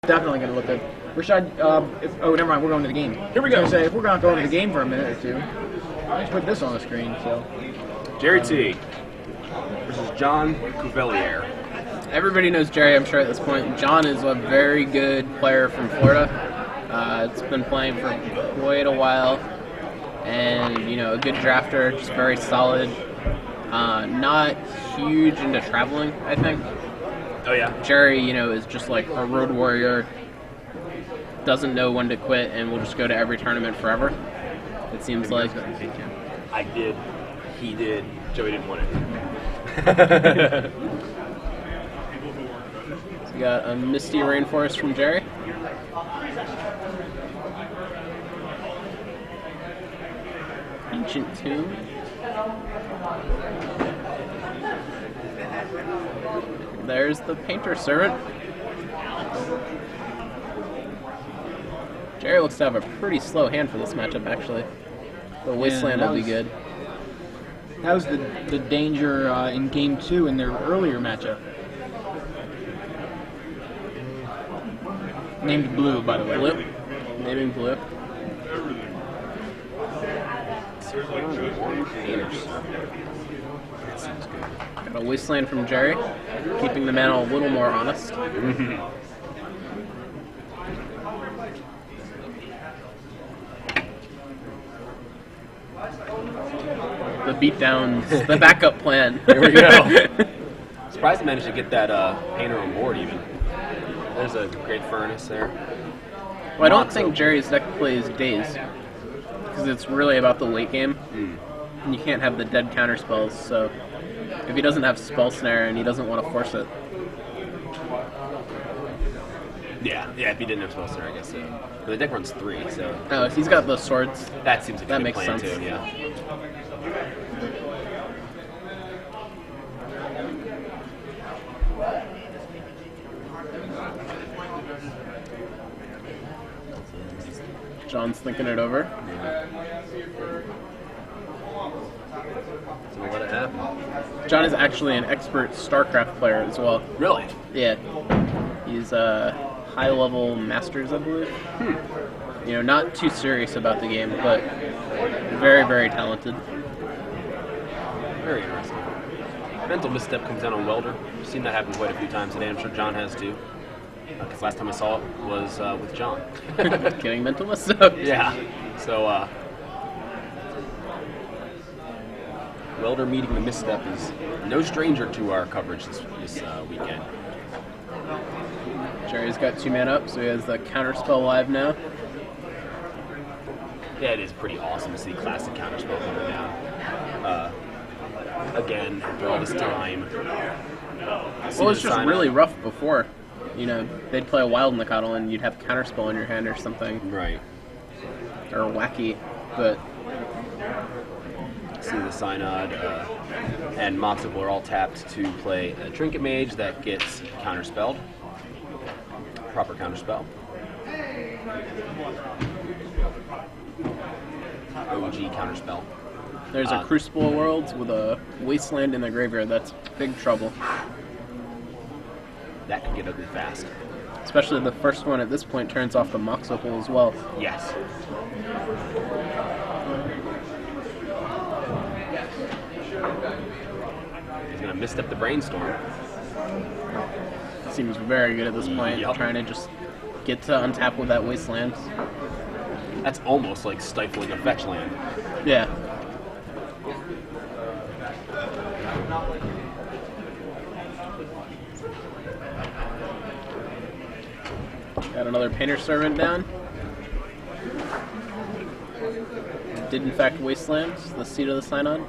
Definitely going to look good. Rashad, oh, never mind. We're going to the game. Here we go. Say, if we're going to go into the game for a minute or two, let's put this on the screen. So, Gerry T versus John Cuvelier. Everybody knows Gerry, I'm sure, at this point. John is a very good player from Florida. It's been playing for quite a while. And, you know, a good drafter, just very solid. Not huge into traveling, I think. Oh, yeah. Gerry, you know, is just like a road warrior. Doesn't know when to quit and will just go to every tournament forever. It seems like. I did. He did. Joey didn't want it. So we got a Misty Rainforest from Gerry. Ancient Tomb. There's the Painter Servant. Gerry looks to have a pretty slow hand for this matchup, actually. The Wasteland will be good. That was the danger in Game 2 in their earlier matchup. Named Blue, by the way. Blue. Naming Blue. Got a Wasteland from Gerry, keeping the mana a little more honest. The beatdowns, the backup plan. Here we go. Surprised I managed to get that painter on board even. There's a great furnace there. Well, I don't think Gerry's deck plays Daze, because it's really about the late game. And you can't have the dead counter spells, so if he doesn't have Spell Snare and he doesn't want to force it. Yeah, if he didn't have Spell Snare, I guess so. But the deck runs 3, so. Oh, if he's got the swords. That seems like that a good makes plan sense. too, yeah. John's thinking it over. So we'll let it happen. John is actually an expert StarCraft player as well. Really? Yeah. He's a high-level Masters, I believe. You know, not too serious about the game, but very, very talented. Very interesting. Mental misstep comes down on Welder. I've seen that happen quite a few times today. I'm sure John has too. Because last time I saw it was with John. Getting mental misstep. Yeah. So, Welder meeting the misstep is no stranger to our coverage this weekend. Gerry's got 2 mana up, so he has the counterspell live now. Yeah, it is pretty awesome to see classic counterspell coming down. Again, after all this time. Well, it's just really rough before. You know, they'd play a Wild Nacatl and you'd have counterspell in your hand or something. Right. Or wacky, but... See the Synod and Moxable are all tapped to play a Trinket Mage that gets counterspelled. Proper counterspell. OG counterspell. There's a Crucible of Worlds with a Wasteland in the graveyard. That's big trouble. That could get ugly fast. Especially the first one at this point turns off the Mox Opal as well. Yes. He's going to misstep the Brainstorm. Seems very good at this point, trying to just get to untap with that Wasteland. That's almost like stifling a fetch land. Yeah. Got another Painter Servant down. Did in fact Wasteland, the seat of the Synod.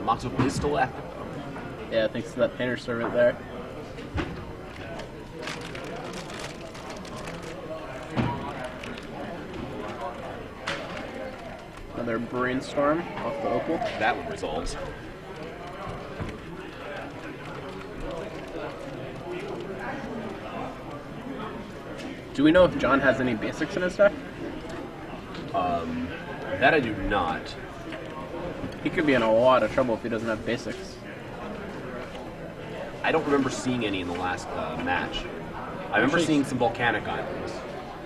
Moxable is still active. Yeah, thanks to that Painter Servant there. Another Brainstorm off the Opal. That one resolves. Do we know if John has any basics in his deck? That I do not. He could be in a lot of trouble if he doesn't have basics. I don't remember seeing any in the last match. I remember seeing some volcanic islands.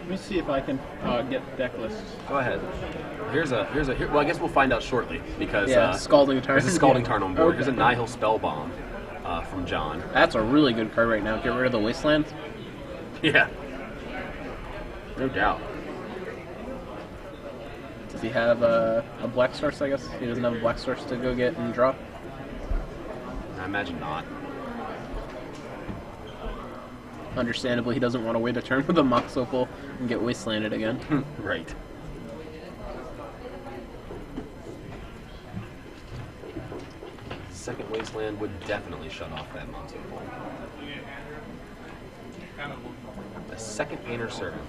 Let me see if I can get deck lists. Go ahead. Well, I guess we'll find out shortly because Scalding Tarn. there's a Scalding Tarn on board. Okay. Here's a Nihil Spellbomb from John. That's a really good card right now. Get rid of the Wasteland. Yeah. No doubt. Does he have a black source, I guess? He doesn't have a black source to go get and draw? I imagine not. Understandably, he doesn't want to wait a turn with a Mox Opal and get Wastelanded again. Right. Second Wasteland would definitely shut off that monster ball. A second Painter Servant.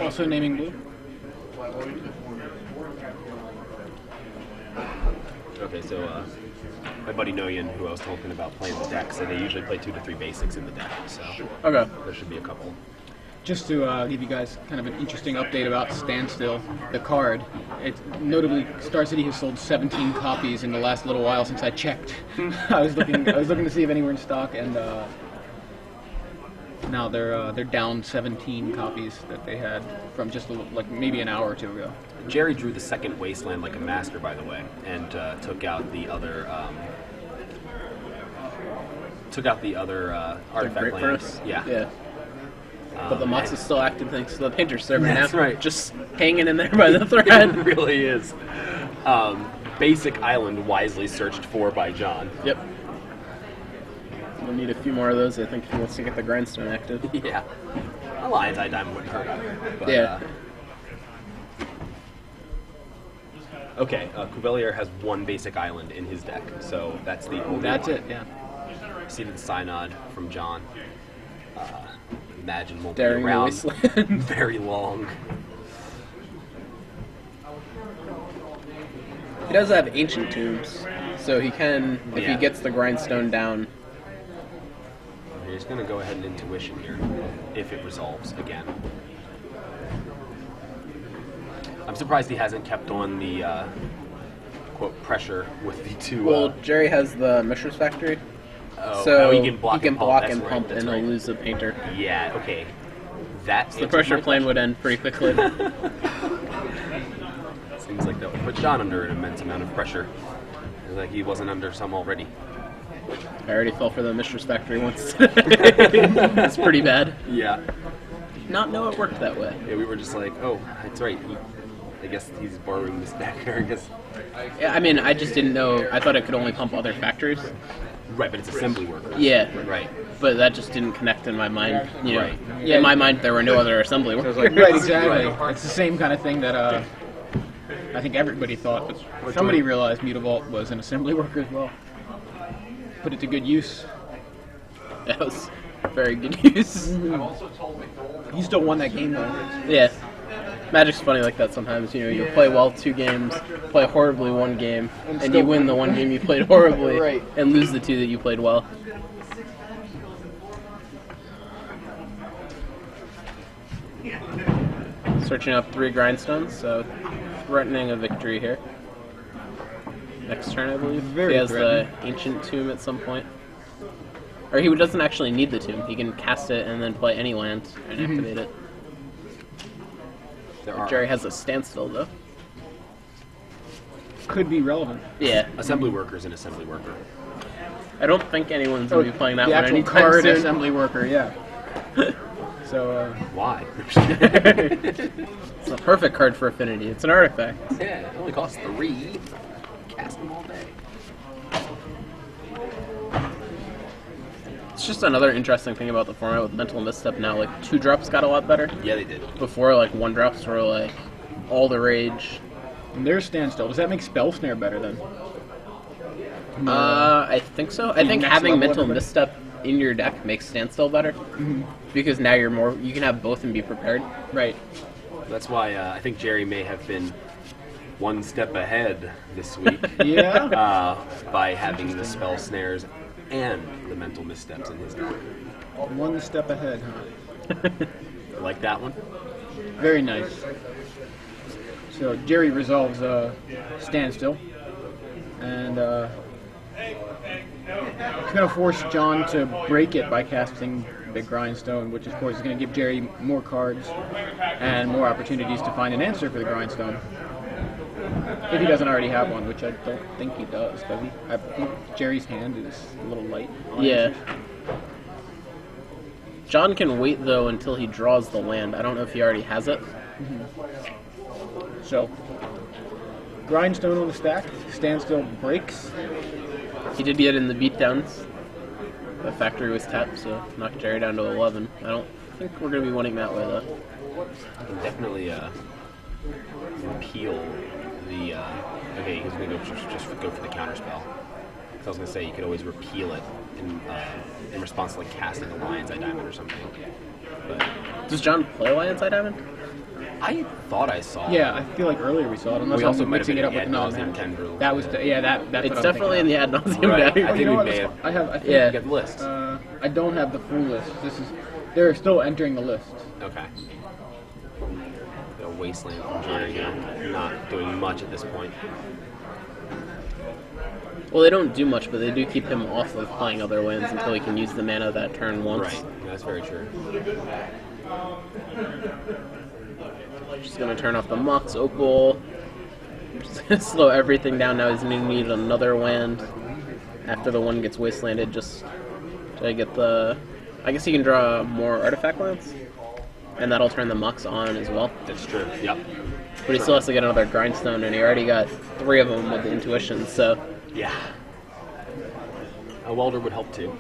Also naming blue. Okay, so my buddy Noyan, who I was talking about playing the deck, said they usually play 2 to 3 basics in the deck, so Okay. there should be a couple. Just to give you guys kind of an interesting update about Standstill, the card. It notably, Star City has sold 17 copies in the last little while since I checked. I was looking to see if any were in stock, and now they're down 17 copies that they had from just like maybe an hour or two ago. Gerry drew the second Wasteland like a master, by the way, and took out the other artifact Great land. First? Yeah. Yeah. But the Mox is still active thanks to the Painter Servant now. That's right. Just hanging in there by the It thread. really is. Basic Island wisely searched for by John. Yep. We'll need a few more of those, I think, if he wants to get the Grindstone active. Yeah. Well, anti-diamond wouldn't hurt. But, Yeah. Okay, Cuvelier has one basic island in his deck, so that's the only That's one. it, yeah. Seated Synod from John. Imagine won't Daring be the around Wasteland. very long. He does have Ancient Tombs, so he can, if Yeah. he gets the Grindstone down. He's going to go ahead and Intuition here, if it resolves again. I'm surprised he hasn't kept on the, quote, pressure with the two... Well, Gerry has the Mishra's Factory, oh, so he can block and pump, and that's pump, right, and that's he'll right. lose the Painter. Yeah, okay. That The pressure plane would end pretty quickly. Seems like that would put John under an immense amount of pressure. Like he wasn't under some already. I already fell for the Mishra's Factory once today. That's pretty bad. Yeah. Did not know it worked that way. Yeah, we were just like, oh, that's right. I guess he's borrowing this deck. I guess. Yeah, I mean, I just didn't know. I thought it could only pump other factories. Right, but it's assembly workers. Yeah. Right. But that just didn't connect in my mind. You know, Right. in my mind, there were no other assembly workers. Right, exactly. It's the same kind of thing that I think everybody thought, but somebody realized Mutavault was an assembly worker as well. Put it to good use. That was very good use. He still won that game though. Yeah. Magic's funny like that sometimes. You know, you play well 2 games, play horribly 1 game, and you win the 1 game you played horribly, Right. and lose the 2 that you played well. Searching up 3 grindstones, so threatening a victory here. Next turn, I believe. Very he has threatening. the Ancient Tomb at some point. Or he doesn't actually need the tomb. He can cast it and then play any land and activate it. There are Gerry has a Standstill, though. Could be relevant. Yeah. assembly workers and assembly worker. I don't think anyone's going to be playing that the one actual anytime card soon. assembly worker, yeah. So, Why? It's a perfect card for Affinity. It's an artifact. Yeah, it only costs 3. Cast them all day. It's just another interesting thing about the format with Mental Misstep now. Like, 2-drops got a lot better. Yeah, they did. Before, like, 1-drops were, like, all the rage. and there's Standstill. Does that make Spell Snare better then? I think so. I think next having level Mental everybody. Misstep in your deck makes Standstill better. Because now you can have both and be prepared. Right. That's why I think Gerry may have been one step ahead this week. Yeah. By having the spell snares and the mental missteps in his deck. One step ahead, huh? Like that one? Very nice. So Gerry resolves Standstill, and it's going to force John to break it by casting Big Grindstone, which of course is going to give Gerry more cards and more opportunities to find an answer for the Grindstone. If he doesn't already have one, which I don't think he does he? I think Gerry's hand is a little light on answers. John can wait, though, until he draws the land. I don't know if he already has it. So, Grindstone on the stack, Standstill breaks. He did get in the beatdowns. The factory was tapped, so knocked Gerry down to 11. I don't think we're going to be winning that way, though. I can definitely repeal the... okay, he's going to go just go for the counterspell. I was going to say, you could always repeal it in response to like casting a Lion's Eye Diamond or something. But does John play Lion's Eye Diamond? I thought I saw it. Yeah, I feel like earlier we saw it. Unless we also I'm mixing it up with the nauseam. That was that's it's what definitely in the ad nauseum right. deck. I think you know we what? may have. I think Get the list. I don't have the full list. They're still entering the list. Okay. The Wasteland from Gerry, not doing much at this point. Well, they don't do much, but they do keep him off of playing other lands until he can use the mana that turn once. Right, that's very true. Just going to turn off the Mox Opal. Just going to slow everything down now. He's going to need another land after the one gets wastelanded just to get the... I guess he can draw more artifact lands, and that'll turn the Mox on as well. That's true, yep. But he still has to get another Grindstone, and he already got 3 of them with the Intuition, so... Yeah. A welder would help too.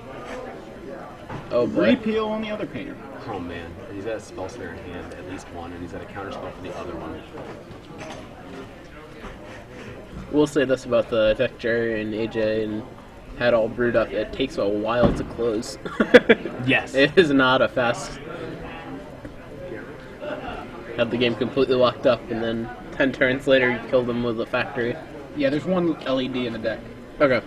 Oh boy. Repeal on the other painter. Oh man, he's got a spell snare in hand, at least one, and he's got a counterspell for the other one. We'll say this about the deck Gerry and AJ and had all brewed up. It takes a while to close. Yes. It is not a fast... Had the game completely locked up, and then 10 turns later you kill them with a factory. Yeah, there's one LED in the deck. Okay.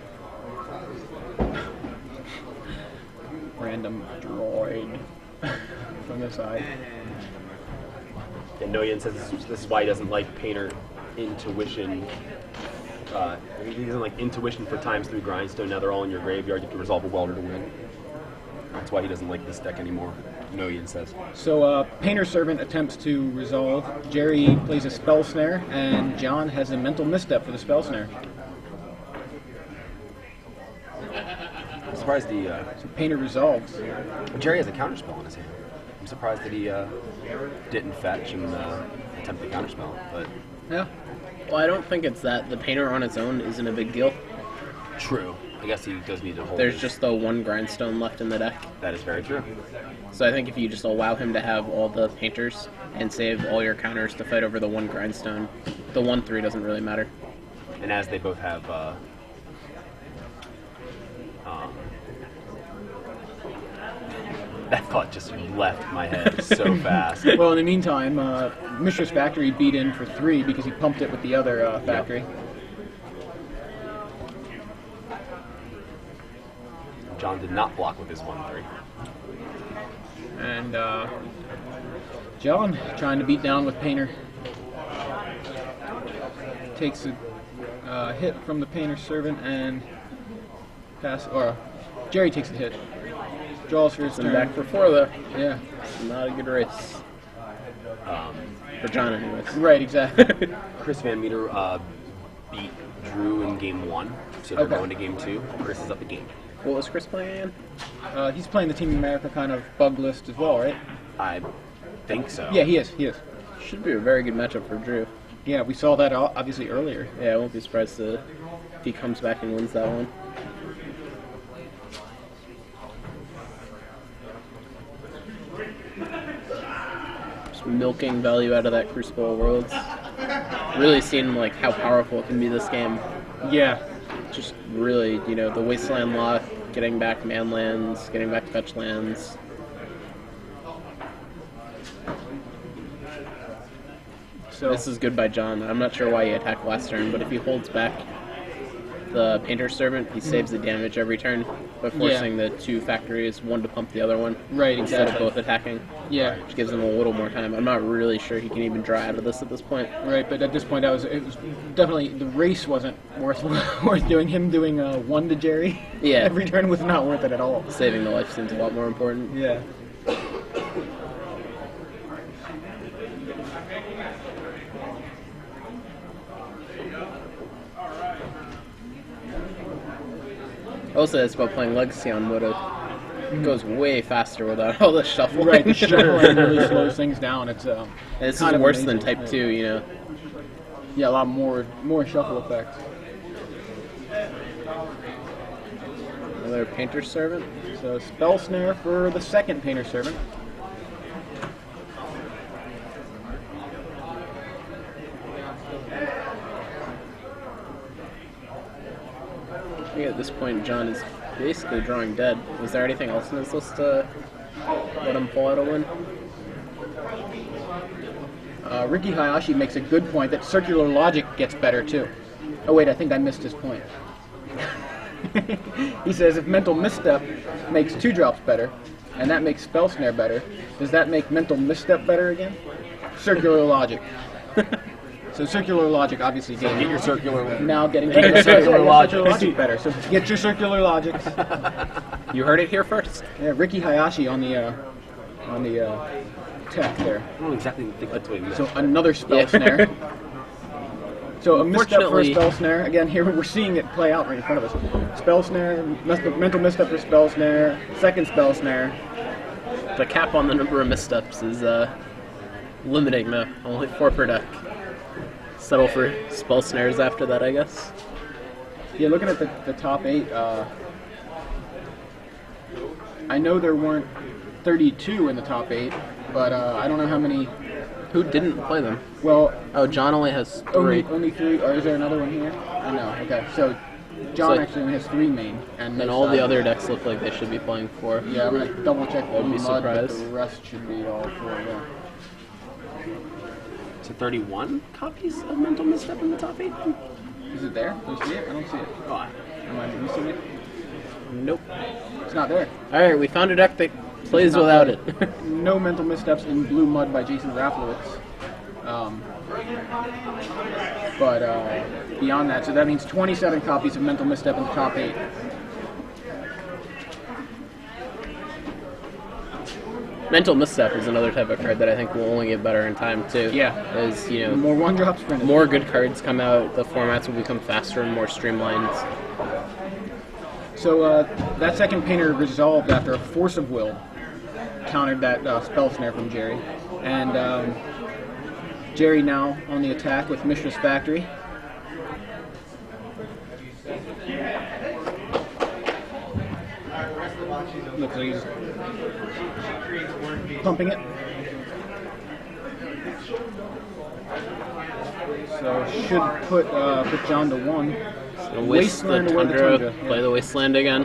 Random droid from the side. And Noyan says this is why he doesn't like Painter Intuition. He doesn't like Intuition for times 3 Grindstone. Now they're all in your graveyard. You have to resolve a welder to win. That's why he doesn't like this deck anymore. Noyan says. So Painter Servant attempts to resolve. Gerry plays a Spell Snare, and John has a Mental Misstep for the Spell Snare. I'm surprised he... So Painter resolves. Gerry has a counterspell in his hand. I'm surprised that he didn't fetch and attempt the counterspell, but... Yeah. Well, I don't think it's that. The Painter on its own isn't a big deal. True. I guess he does need to hold There's his... just the 1 Grindstone left in the deck. That is very true. So I think if you just allow him to have all the Painters and save all your counters to fight over the 1 Grindstone, the 1/3 doesn't really matter. And as they both have... that thought just left my head so fast. Well, in the meantime, Mishra's Factory beat in for 3 because he pumped it with the other factory. Yep. John did not block with his 1/3. And John trying to beat down with Painter. Takes a hit from the Painter Servant and Gerry takes a hit. Draws for his turn. And back for 4 though. Yeah. Not a good race. For John anyways. Right, exactly. Chris Van Meter beat Drew in game 1, so they're Okay. going to game 2. Chris is up a game. What was Chris playing again? He's playing the Team America kind of bug list as well, right? I think so. Yeah, he is. Should be a very good matchup for Drew. Yeah, we saw that obviously earlier. Yeah, I won't be surprised if he comes back and wins that one. Just milking value out of that Crucible of Worlds. Really seeing like how powerful it can be this game. Yeah. Just really, the Wasteland lock, getting back man lands, getting back fetch lands. So This is good by John. I'm not sure why he attacked last turn, but if he holds back the Painter's Servant, he saves the damage every turn by forcing the 2 factories, one to pump the other one. Right, Instead exactly. of both attacking. Yeah. Which gives him a little more time. I'm not really sure he can even draw out of this at this point. Right, but at this point, it was definitely, the race wasn't worth doing. Him doing 1 to Gerry every turn was not worth it at all. Saving the life seems a lot more important. Yeah. Also, it's about playing Legacy on Moto. It goes way faster without all the shuffling. Right, the shuffling really slows things down. It's this kind is of worse amazing. than Type 2, you know. Yeah, a lot more shuffle effect. Another Painter's Servant. So Spell Snare for the second Painter's Servant. I think at this point, John is basically drawing dead. Was there anything else in his list to let him pull out a win? Ricky Hayashi makes a good point that circular logic gets better too. Oh wait, I think I missed his point. He says if mental misstep makes 2 drops better, and that makes Spell Snare better, does that make mental misstep better again? Circular logic. So circular logic obviously Get your circular. now getting Get your circular logic. better. So get your circular logics. You heard it here first. Yeah, Ricky Hayashi on the tech there. I don't exactly think that's what he meant. So another Spell Snare. So a misstep for a Unfortunately- Spell Snare. Again, here we're seeing it play out right in front of us. Spell Snare, mental misstep for Spell Snare, second Spell Snare. The cap on the number of missteps is limiting now. Only 4 per deck. Settle for Spell Snares after that, I guess. Yeah, looking at the top 8, I know there weren't 32 in the top 8, but I don't know how many. Who didn't play them? Well, Oh, John only has 3. only 3. Or is there another one here? Oh, no. Okay, so John So- actually only has 3 main, and And all the other decks look like they should be playing 4. Yeah, I'm gonna double check the I'd be mud, but surprised. the rest should be all 4. Yeah. So 31 copies of Mental Misstep in the top 8? Is it there? Do you see it? I don't see it. Oh, Am I missing it? Nope. It's not there. Alright, we found a deck that plays Not without there. it. No mental missteps in Blue Mud by Jason Raflowitz. But beyond that, so that means 27 copies of mental misstep in the top 8. Mental Misstep is another type of card that I think will only get better in time, too. Yeah. As, you know, More 1-drops printed. more good cards come out, the formats will become faster and more streamlined. So that second painter resolved after a force of will, countered that Spell Snare from Gerry. And Gerry now on the attack with Mishra's Factory. Looks like he's pumping it. So should put John to 1. So waste the Wasteland away the Tundra, Tundra, play yeah. the Wasteland again.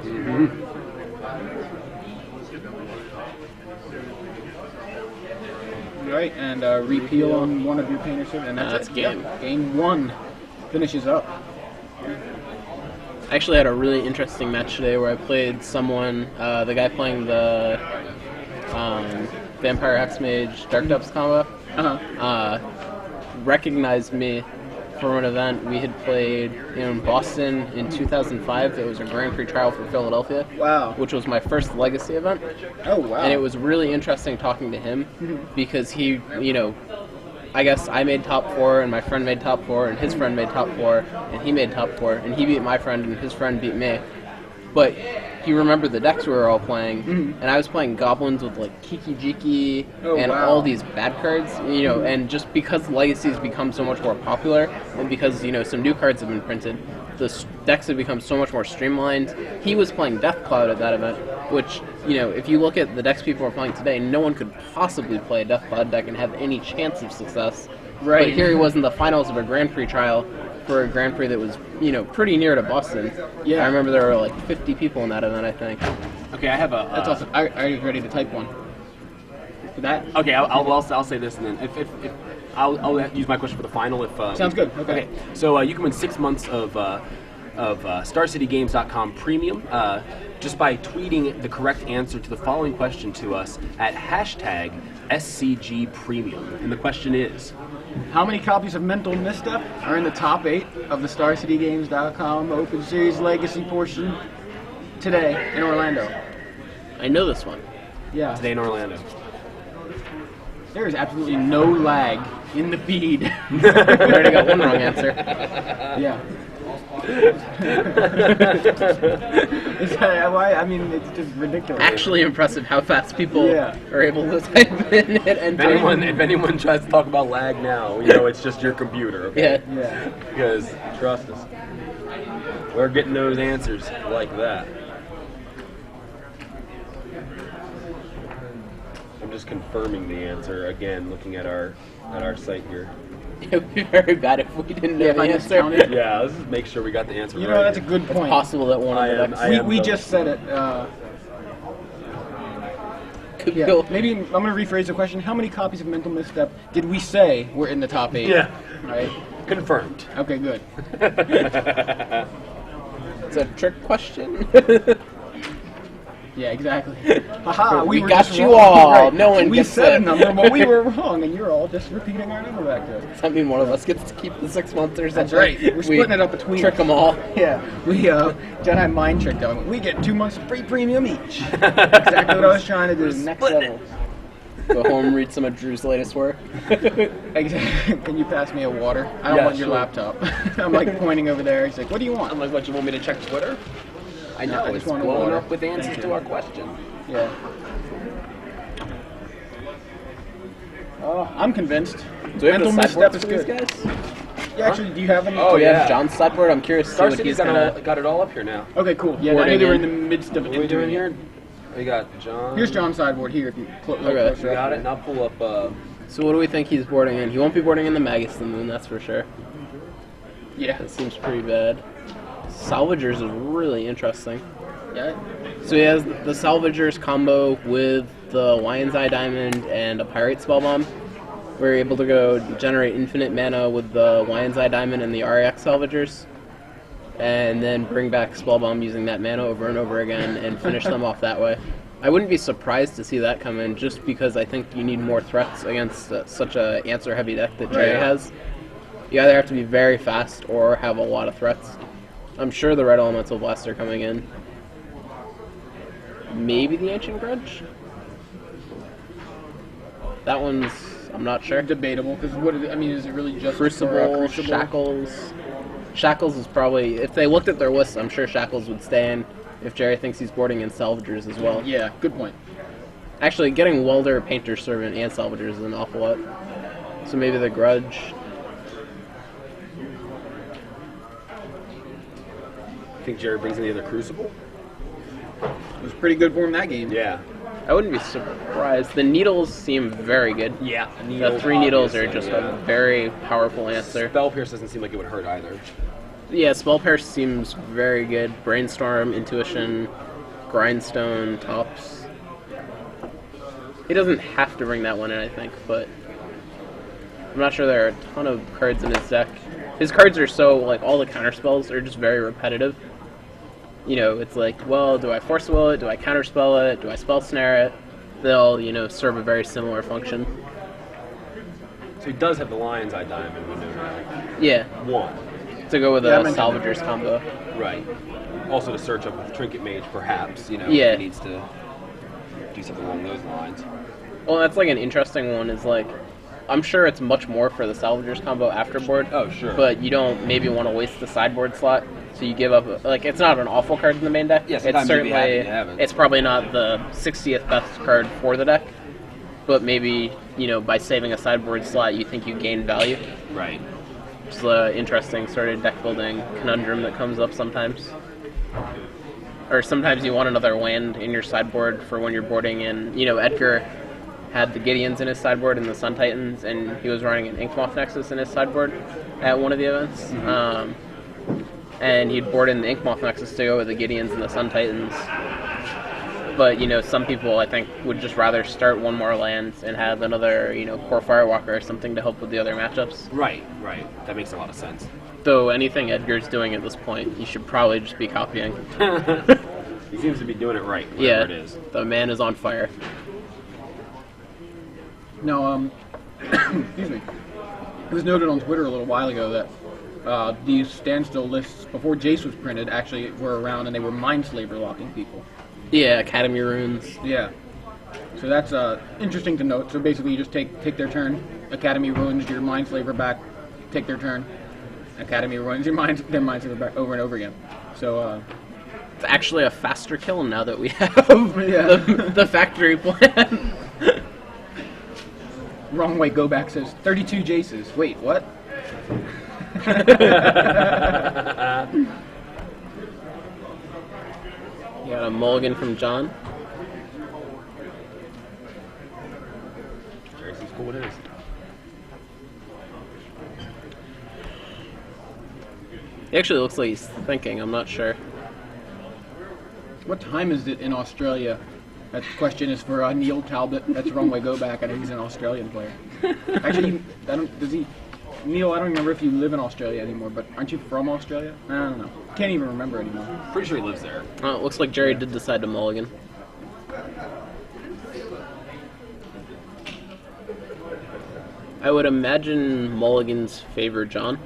Right, and repeal on one of your painters, and that's it. game. Yep. Game 1 finishes up. I actually had a really interesting match today where I played someone, the guy playing the Vampire Hexmage Dark Depths combo, recognized me from an event we had played in Boston in 2005. It was a Grand Prix trial for Philadelphia. Wow. Which was my first Legacy event. Oh, wow. And it was really interesting talking to him because he, you know, I guess I made top 4 and my friend made top 4 and his friend made top 4 and he made top 4 and he beat my friend and his friend beat me. But he remembered the decks we were all playing, and I was playing goblins with like Kiki Jiki and wow. all these bad cards, you know, and just because Legacy has become so much more popular and because, you know, some new cards have been printed, the decks have become so much more streamlined. He was playing Death Cloud at that event, which, you know, if you look at the decks people are playing today, no one could possibly play a Death Cloud deck and have any chance of success. Right. But here he was in the finals of a Grand Prix trial for a Grand Prix that was, you know, pretty near to Boston. Yeah. I remember there were like 50 people in that event, I think. Okay, I have a. That's awesome. Are you ready to type one? For that? Okay, I'll say this, and then if I'll use my question for the final. If Sounds good. Okay. So you can win 6 months of of StarCityGames.com Premium just by tweeting the correct answer to the following question to us at hashtag SCG Premium. And the question is, how many copies of Mental Misstep are in the top 8 of the StarCityGames.com Open Series Legacy portion today in Orlando? I know this one. Yeah. today in Orlando? There is absolutely no lag in the feed. We already got one wrong answer. Yeah. Is that why? I mean, it's just ridiculous. Actually impressive how fast people Yeah. are able to type in and enter. If anyone tries to talk about lag now, you know it's just your computer. Okay? Yeah. Yeah. Because trust us, we're getting those answers like that. I'm just confirming the answer again, looking at our site here. It would be very bad if we didn't know Yeah, if the I answer. miscounted. Yeah, let's just make sure we got the answer You right. know, that's a good point. Possible that one of the next We just said it. could Yeah. go. Maybe I'm going to rephrase the question. How many copies of Mental Misstep did we say were in the top 8? Yeah, Right? confirmed. Okay, good. It's a trick question. Yeah, I Haha, We were got just you wrong. all. Right. No one we gets said a it. number, but we were wrong, and you're all just repeating our number back to us. Does that mean one of us gets to keep the 6 months or something? That's right. We're splitting it up between trick us. them all. Yeah, we Jedi mind tricked them. We get 2 months of free premium each. Exactly what I was trying to do. Next level. Go home and read some of Drew's latest work. Exactly. Can you pass me a water? I don't Yeah, want your sure. laptop. I'm like pointing over there. He's like, "What do you want?" I'm like, what, you want me to check Twitter? I know, I just it's wanted blowing water. up with answers Thank to you. our question. Yeah. I'm convinced. Do we have Mental the Misstep sideboard is for these good. guys? Yeah, actually, do you have them? Oh, Do we yeah. have John's sideboard? I'm curious to see Star what City's he's gonna... got it all up here now. Okay, cool. Yeah, I Boarding knew they were in. in the midst of it. What are we doing here? We got John. Here's John's sideboard here. If you look Okay. closer We up. got it. Now pull up. So what do we think he's boarding in? He won't be boarding in the Magus the Moon, that's for sure. Yeah. That seems pretty bad. Salvagers is really interesting. Yeah. So he has the Salvagers combo with the Lion's Eye Diamond and a Pirate Spellbomb. We're able to go generate infinite mana with the Lion's Eye Diamond and the RX Salvagers, and then bring back Spellbomb using that mana over and over again and finish them off that way. I wouldn't be surprised to see that come in, just because I think you need more threats against such a answer-heavy deck that Gerry Right. has. You either have to be very fast or have a lot of threats. I'm sure the Red Elemental Blasts are coming in. Maybe the Ancient Grudge? That one's... I'm not sure. Debatable, because is it really just Crucible, Crucible? Shackles. Shackles is probably... If they looked at their list, I'm sure Shackles would stay in if Gerry thinks he's boarding in Salvagers as well. Yeah, good point. Actually, getting Welder, Painter, Servant, and Salvagers is an awful lot. So maybe the Grudge. I think Gerry brings in the other Crucible. It was pretty good for him that game. Yeah. I wouldn't be surprised. The Needles seem very good. Yeah. The 3 Needles are just a very powerful answer. Spell Pierce doesn't seem like it would hurt either. Yeah, Spell Pierce seems very good. Brainstorm, Intuition, Grindstone, Tops. He doesn't have to bring that one in, I think, but I'm not sure there are a ton of cards in his deck. His cards are so, like, all the counterspells are just very repetitive. You know, it's like, well, do I Force Will it? Do I counterspell it? Do I Spell Snare it? They'll, you know, serve a very similar function. So he does have the Lion's Eye Diamond, we know now. Yeah, One. to go with Yeah, I a mentioned Salvagers combo. Right. Also to search up with Trinket Mage, perhaps, you know, Yeah. if he needs to do something along those lines. Well, that's like an interesting one, is like, I'm sure it's much more for the Salvagers combo afterboard. Oh, sure. But you don't maybe want to waste the sideboard slot, so you give up, like, it's not an awful card in the main deck. Yeah, It's sometimes you'd be happy certainly, to have it. it's probably not the 60th best card for the deck, but maybe, you know, by saving a sideboard slot, you think you gain value. Right. It's an interesting sort of deck building conundrum that comes up sometimes. Or sometimes you want another land in your sideboard for when you're boarding in. You know, Edgar had the Gideons in his sideboard and the Sun Titans, and he was running an Inkmoth Nexus in his sideboard at one of the events. And he'd board in the Inkmoth Nexus to go with the Gideons and the Sun Titans. But, you know, some people, I think, would just rather start one more land and have another, you know, Core Firewalker or something to help with the other matchups. Right, right. That makes a lot of sense. Though anything Edgar's doing at this point, he should probably just be copying. He seems to be doing it right, whatever Yeah, it is. the man is on fire. No, excuse me. It was noted on Twitter a little while ago that these standstill lists, before Jace was printed, actually were around, and they were Mindslaver locking people. Yeah, Academy runes. Yeah. So that's interesting to note. So basically, you just take their turn. Academy ruins your Mindslaver back. Take their turn. Academy ruins their Mindslaver back over and over again. So It's actually a faster kill now that we have Yeah. the factory plan. Wrong way. Go back says 32 Jaces. Wait, what? You got a mulligan from John. Gerry seems cool with his. He actually looks like he's thinking, I'm not sure. What time is it in Australia? That question is for Neil Talbot. That's Wrong Way Go Back. I think he's an Australian player. Actually, Neil, I don't remember if you live in Australia anymore, but aren't you from Australia? I don't know. Can't even remember anymore. Pretty sure he lives there. Oh, it looks like Gerry did decide to mulligan. I would imagine mulligans favor John.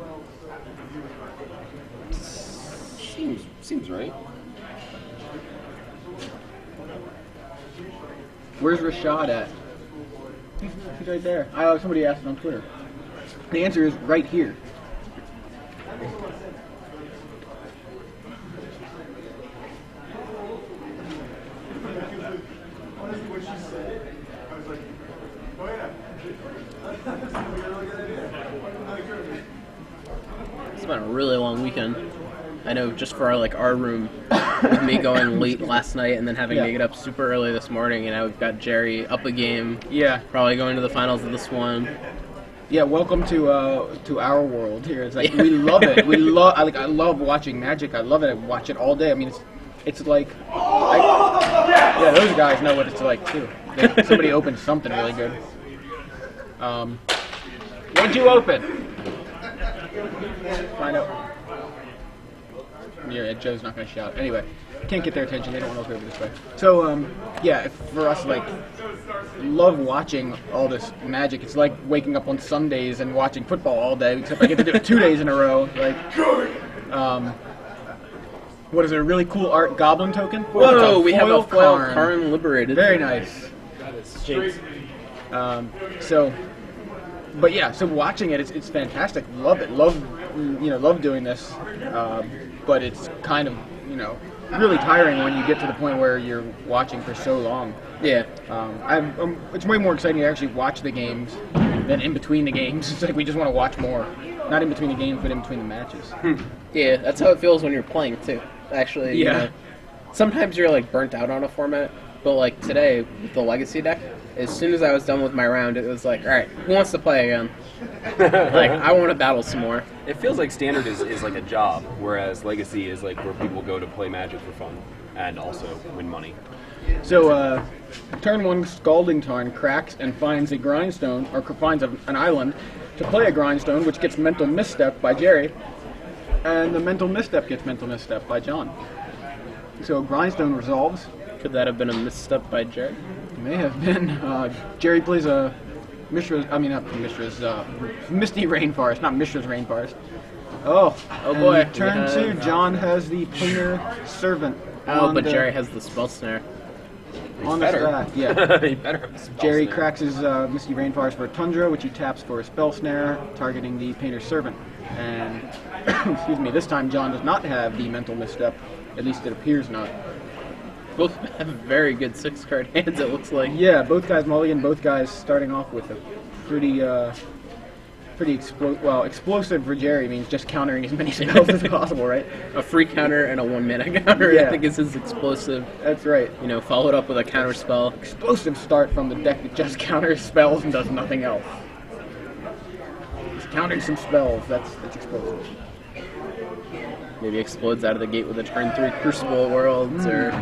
Seems right. Where's Rashad at? He's right there. Somebody asked it on Twitter. The answer is right here. It's been a really long weekend. I know just for our room, with me going late last night and then having to get up super early this morning, and now we've got Gerry up a game. Yeah. Probably going to the finals of this one. Yeah, welcome to our world here. It's like we love it. We love. I love watching Magic. I love it. I watch it all day. I mean, it's like. Yeah, those guys know what it's like too. Somebody opened something really good. What'd you open? Find out. Yeah, Joe's not gonna shout. Anyway, can't get their attention. They don't want to look over this way. So, yeah, for us, love watching all this Magic. It's like waking up on Sundays and watching football all day, except I get to do it 2 days in a row. What is it? A really cool art goblin token? Whoa, we have a foil Karn. Karn liberated. Very nice. That is jinx. But yeah, so watching it, it's fantastic. Love it. Love doing this. But it's kind of, really tiring when you get to the point where you're watching for so long. Yeah. It's way more exciting to actually watch the games than in between the games. It's like we just want to watch more. Not in between the games, but in between the matches. Yeah, that's how it feels when you're playing too. Actually, Yeah. Sometimes you're burnt out on a format, but today with the Legacy deck, as soon as I was done with my round, it was like, all right, who wants to play again? I want to battle some more. It feels like Standard is like a job, whereas Legacy is like where people go to play Magic for fun and also win money. So, turn 1 Scalding Tarn cracks and finds a grindstone, or finds an island to play a grindstone, which gets Mental Misstep by Gerry, and the Mental Misstep gets Mental Misstep by John. So grindstone resolves. Could that have been a misstep by Gerry? It may have been. Gerry plays a Misty Rainforest, not Mishra's Rainforest. Oh boy. Turn 2, John has the Planar Servant. But Gerry has the Spell Snare. On the stack, yeah. He better have a spell Gerry snare. cracks his Misty Rainforest for a Tundra, which he taps for a Spell Snare, targeting the Painter's Servant. And, excuse me, this time John does not have the Mental Misstep. At least it appears not. Both have very good 6-card hands, it looks like. Yeah, both guys mulligan, both guys starting off with a pretty explosive for Gerry means just countering as many spells as possible, right? A free counter and a 1-mana counter, Yeah. I think is his explosive. That's right. Followed up with a counter spell. Explosive start from the deck that just counters spells and does nothing else. Just countering some spells, that's explosive. Maybe explodes out of the gate with a turn 3 Crucible Worlds, or...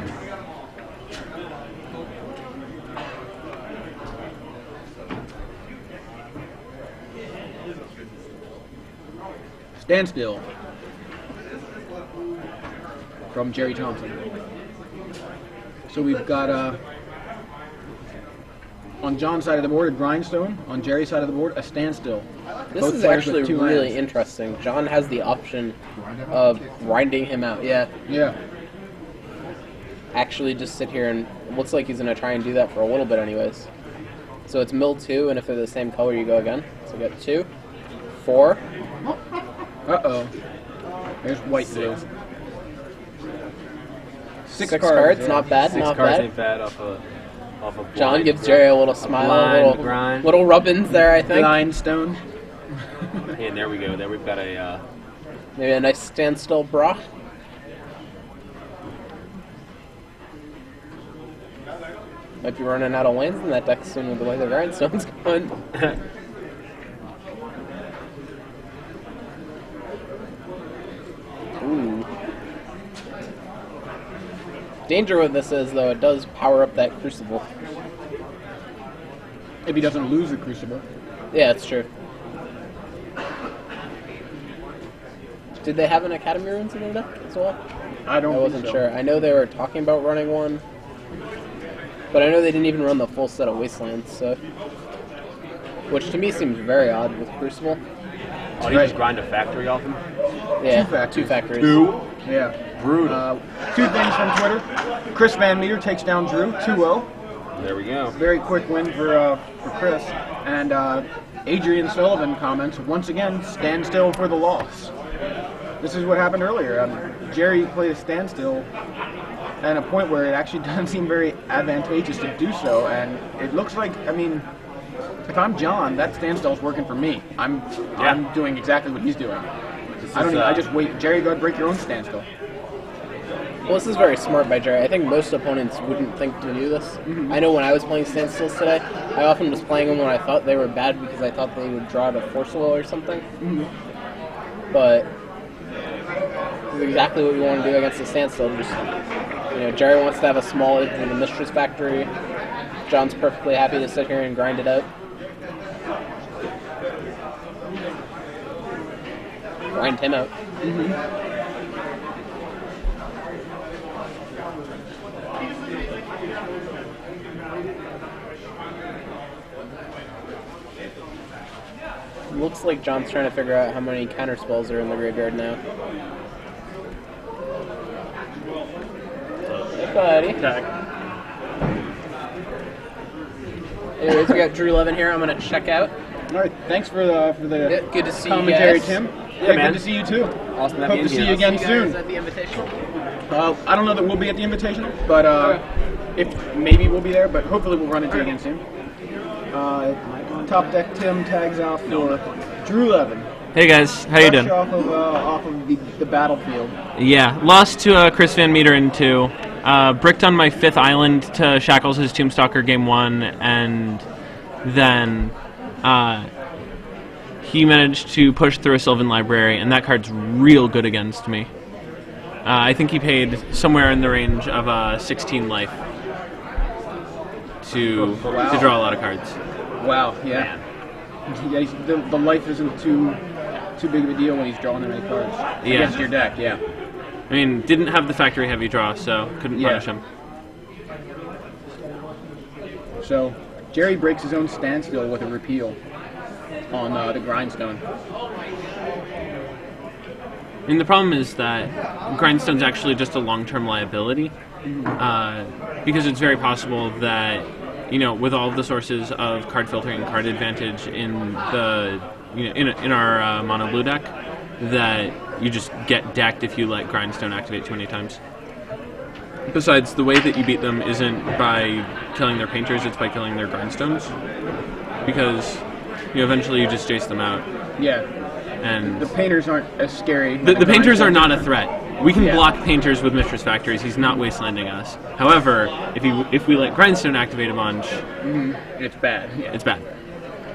Standstill from Gerry Thompson. So we've got on John's side of the board a grindstone, on Jerry's side of the board a standstill. This Both is players actually with 2 really lands. interesting. John has the option of grinding him out. Yeah. Yeah. Actually just sit here and it looks like he's going to try and do that for a little bit anyways. So it's mill 2, and if they're the same color, you go again. So get 2, 4. Uh-oh. There's white blue. 6 cards, yeah. not bad, 6 not cards bad. ain't bad off of John blind. gives Jerry a little smile, blind a grind. little rubbins there, I think. Grindstone. And there we go. There we've got a Maybe a nice standstill bra. Might be running out of lands in that deck soon with the way the grindstone's going. Ooh. Danger with this is, though, it does power up that Crucible. If he doesn't lose the Crucible. Yeah, it's true. Did they have an Academy Runes in their deck as well? I don't I wasn't think so. sure. I know they were talking about running one, but I know they didn't even run the full set of Wastelands, so... Which to me seems very odd with Crucible. Oh, you just grind a factory off him? Yeah, 2 factories. 2 factories. 2? Yeah. Brutal. 2 things from Twitter. Chris Van Meter takes down Drew 2-0. There we go. Very quick win for Chris. And Adrian Sullivan comments, once again, standstill for the loss. This is what happened earlier. Gerry played a standstill at a point where it actually doesn't seem very advantageous to do so. And it looks like, I mean, if I'm John, that standstill's working for me. I'm doing exactly what he's doing. I just wait. Gerry, go ahead, break your own standstill. Well, this is very smart by Jerry. I think most opponents wouldn't think to do this. Mm-hmm. I know when I was playing standstills today, I often was playing them when I thought they were bad because I thought they would draw to Force Will or something. Mm-hmm. But this is exactly what we want to do against the standstill. Just, Jerry wants to have a small edge in the Mistress Factory. John's perfectly happy to sit here and grind it out. Grind him out. Mm-hmm. Looks like John's trying to figure out how many counter spells are in the graveyard now. Hey, buddy. Anyways, we got Drew Levin here. I'm going to check out. All right, thanks for the Good to see you commentary, guys. Tim. Yeah, man. Good to see you too. Awesome to have Hope you to see in you here. again soon. At the Invitational. I don't know that we'll be at the invitation, but if maybe we'll be there. But hopefully we'll run into you again soon. Top deck Tim tags out for Drew Levin. Hey guys, how you doing? Off of the battlefield. Yeah, lost to Chris Van Meter in 2. Bricked on my 5th island to Shackles his Tombstalker game 1, and then he managed to push through a Sylvan Library, and that card's real good against me. I think he paid somewhere in the range of 16 life to draw a lot of cards. Wow. Yeah. Yeah. The life isn't too big of a deal when he's drawing that many cards against your deck. Yeah. I mean, didn't have the factory heavy draw, so couldn't punish him. So Gerry breaks his own standstill with a repeal on the grindstone. I mean, the problem is that Grindstone's actually just a long-term liability, because it's very possible that, with all of the sources of card filtering and card advantage in the, in our mono blue deck, that you just get decked if you let Grindstone activate too many times. Besides, the way that you beat them isn't by killing their painters; it's by killing their Grindstones, because eventually you just chase them out. Yeah. And the painters aren't as scary. The painters are not a threat. We can block painters with Mistress Factories. He's not wastelanding us. However, if we let Grindstone activate a bunch, it's bad. Yeah. it's bad.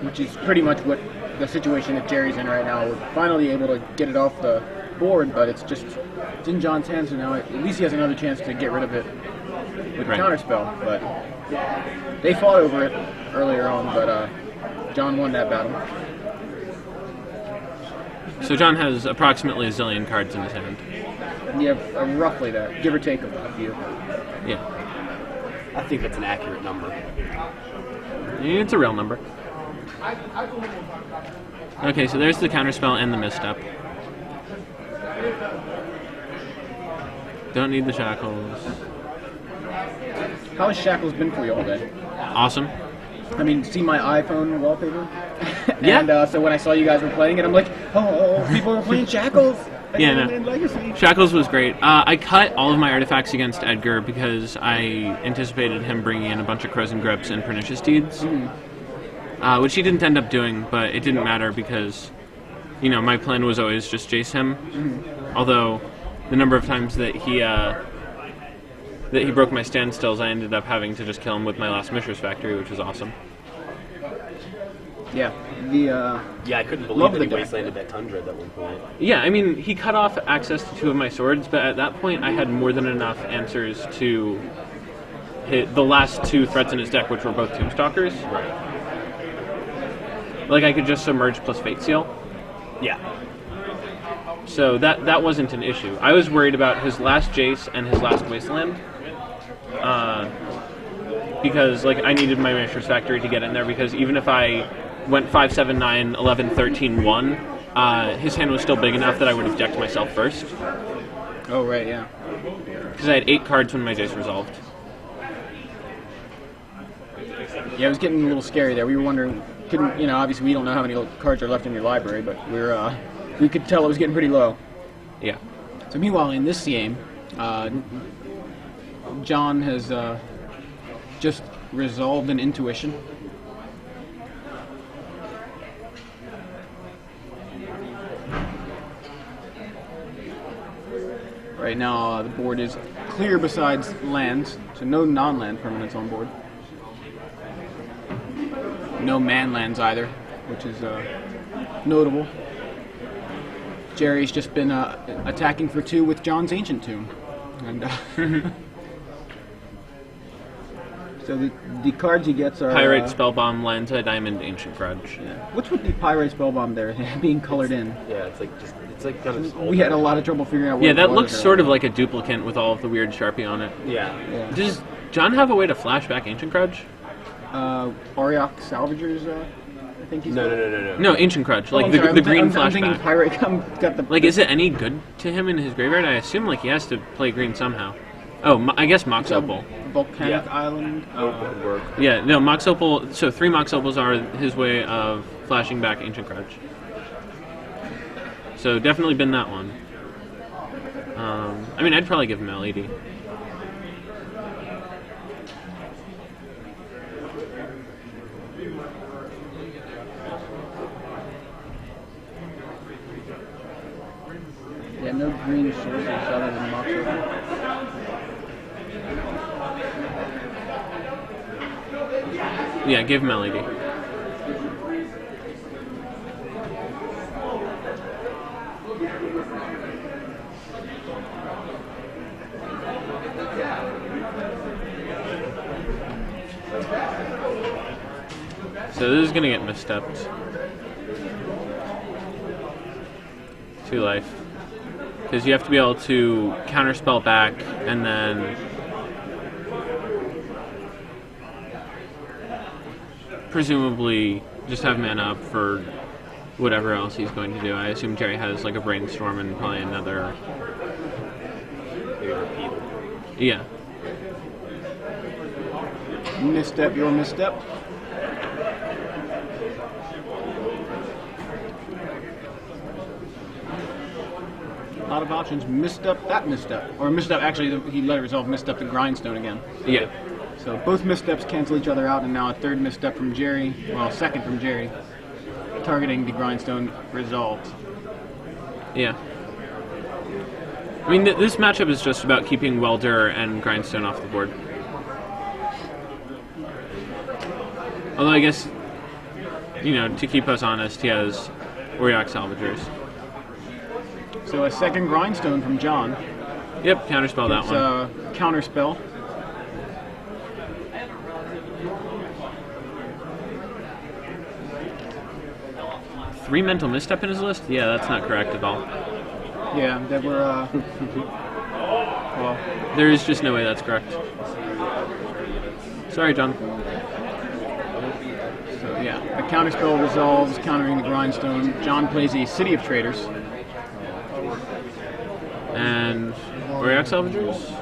Which is pretty much what the situation that Jerry's in right now. We're finally able to get it off the board, but it's in John's hands, and now at least he has another chance to get rid of it with a counterspell. But they fought over it earlier on, but John won that battle. So John has approximately a zillion cards in his hand. Yeah, roughly that, give or take a few. Yeah. I think that's an accurate number. It's a real number. Okay, so there's the counterspell and the misstep. Don't need the shackles. How has Shackles been for you all day? Awesome. I mean, see my iPhone wallpaper? Yeah. And so when I saw you guys were playing it, I'm like, oh, people are playing Shackles. Yeah, no. And Legacy. Shackles was great. I cut all of my artifacts against Edgar because I anticipated him bringing in a bunch of Crows and Grips and Pernicious Deeds, which he didn't end up doing, but it didn't matter because, my plan was always just Jace him. Although, the number of times that he broke my standstills, I ended up having to just kill him with my last Mishra's Factory, which was awesome. Yeah. I couldn't Love believe that the he deck. wastelanded that Tundra at one point. Yeah, I mean, he cut off access to 2 of my swords, but at that point I had more than enough answers to hit the last 2 threats in his deck, which were both Tombstalkers. Right. Like, I could just Submerge plus Fate Seal. Yeah. So that wasn't an issue. I was worried about his last Jace and his last Wasteland. Because, I needed my Mishra's Factory to get in there, because even if I went 5, 7, 9, 11, 13, 1, his hand was still big enough that I would have decked myself first. Oh, right, yeah. Because I had 8 cards when my Jace resolved. Yeah, it was getting a little scary there. We were wondering, obviously we don't know how many cards are left in your library, but we could tell it was getting pretty low. Yeah. So meanwhile, in this game, John has just resolved an intuition. Right now, the board is clear besides lands, so no non-land permanents on board. No man lands either, which is notable. Gerry's just been attacking for 2 with John's Ancient Tomb. And so the cards he gets are... Pyrite, Spellbomb, Lanta, Diamond, Ancient Grudge. Yeah. What's with the Pyrite Spellbomb there being colored in? Yeah, it's like kind of. We had a lot of trouble figuring out what Yeah, it that was looks there. sort of like a duplicate with all of the weird Sharpie on it. Yeah. Yeah. Does John have a way to flash back Ancient Grudge? Auriok Salvagers, I think he's... No. No, Ancient Grudge, like I'm the, sorry, the green I'm flashback. thinking Pyrite got the... Like, is it any good to him in his graveyard? I assume, he has to play green somehow. Oh, I guess Mox Opal. Volcanic Yeah. Island. Would work. Yeah, no, Mox Opal, so 3 Mox Opals are his way of flashing back Ancient Grudge. So, definitely been that one. I mean, I'd probably give him LED. Yeah, no green sources other than Mox Opal. Yeah, give him LED. So this is gonna get misstepped. 2 life. Because you have to be able to counterspell back and then presumably just have mana up for whatever else he's going to do. I assume Gerry has a brainstorm and probably another. Maybe repeat. Yeah. Misstep, your misstep. A lot of options. Misstep, that misstep. Or misstep, actually, he let it resolve misstep the Grindstone again. Yeah. So both missteps cancel each other out, and now a third misstep from Gerry, well, second from Gerry, targeting the Grindstone resolved. Yeah. I mean, this matchup is just about keeping Welder and Grindstone off the board. Although I guess, to keep us honest, he has Auriok Salvagers. So a second Grindstone from John. Yep, counterspell that It's one. a counterspell. 3 mental misstep in his list? Yeah, that's not correct at all. Yeah, there were. Well, There is just no way that's correct. Sorry, John. so yeah, the counterspell resolves, countering the grindstone. John plays a City of Traders. And Auriok Salvagers?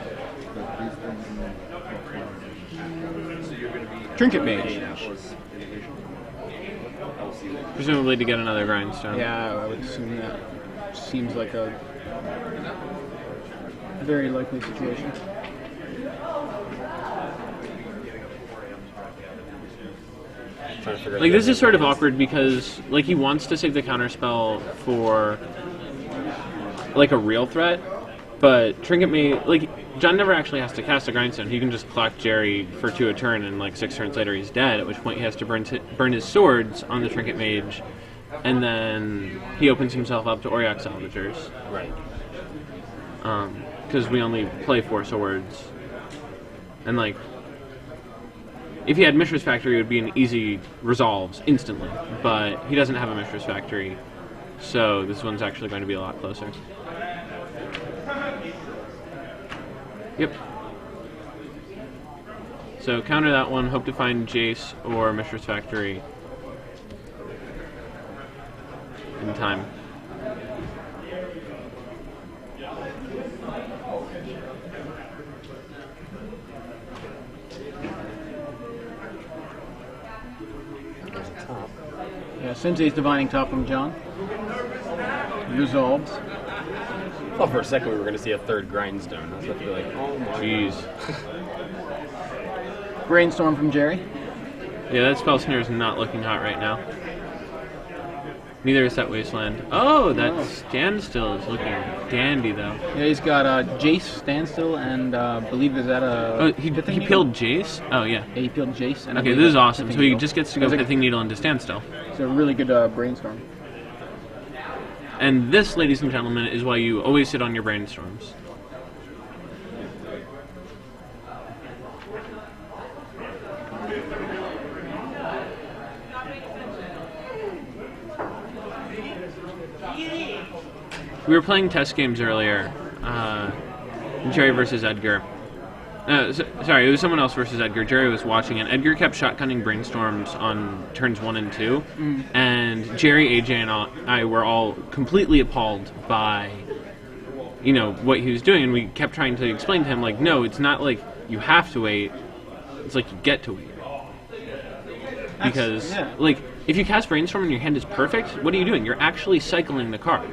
Trinket Mage. Presumably to get another grindstone. Yeah, I would assume that seems like a very likely situation. Trying to figure out Like, the this is sort of awkward because, like, he wants to save the counterspell for, like, a real threat, but Trinket Mage, like, John never actually has to cast a grindstone. He can just clock Gerry for 2 a turn, and, like, 6 turns later he's dead, at which point he has to burn his swords on the Trinket Mage, and then he opens himself up to Auriok Salvagers. Right. Because we only play 4 swords. And, like, if he had Mishra's Factory, it would be an easy resolves instantly. But he doesn't have a Mishra's Factory, so this one's actually going to be a lot closer. Yep. So counter that one, hope to find Jace or Mishra's Factory in time. There's a top. Yeah, Sensei's Divining Top from John. Resolves. I thought for a second we were going to see a third grindstone. I was about to be like, oh my. Jeez. Brainstorm from Gerry. Yeah, that spell snare is not looking hot right now. Neither is that Wasteland. Oh, that Standstill is looking dandy, though. Yeah, he's got Jace, Standstill, and believe is that a. Oh, he Pithing peeled Needle? Jace? Oh, yeah. Yeah, he peeled Jace. And I Okay, believe this is that's awesome. Pithing So he Needle. just gets to go Pithing Needle into Standstill. It's a really good brainstorm. And this, ladies and gentlemen, is why you always sit on your brainstorms. We were playing test games earlier, Gerry versus Edgar. Sorry, it was someone else versus Edgar. Gerry was watching, and Edgar kept shotgunning brainstorms on turns 1 and 2, and Gerry, AJ, and I were all completely appalled by, you know, what he was doing, and we kept trying to explain to him, like, no, it's not like you have to wait, it's like you get to wait. Because, like, if you cast brainstorm and your hand is perfect, what are you doing? You're actually cycling the card.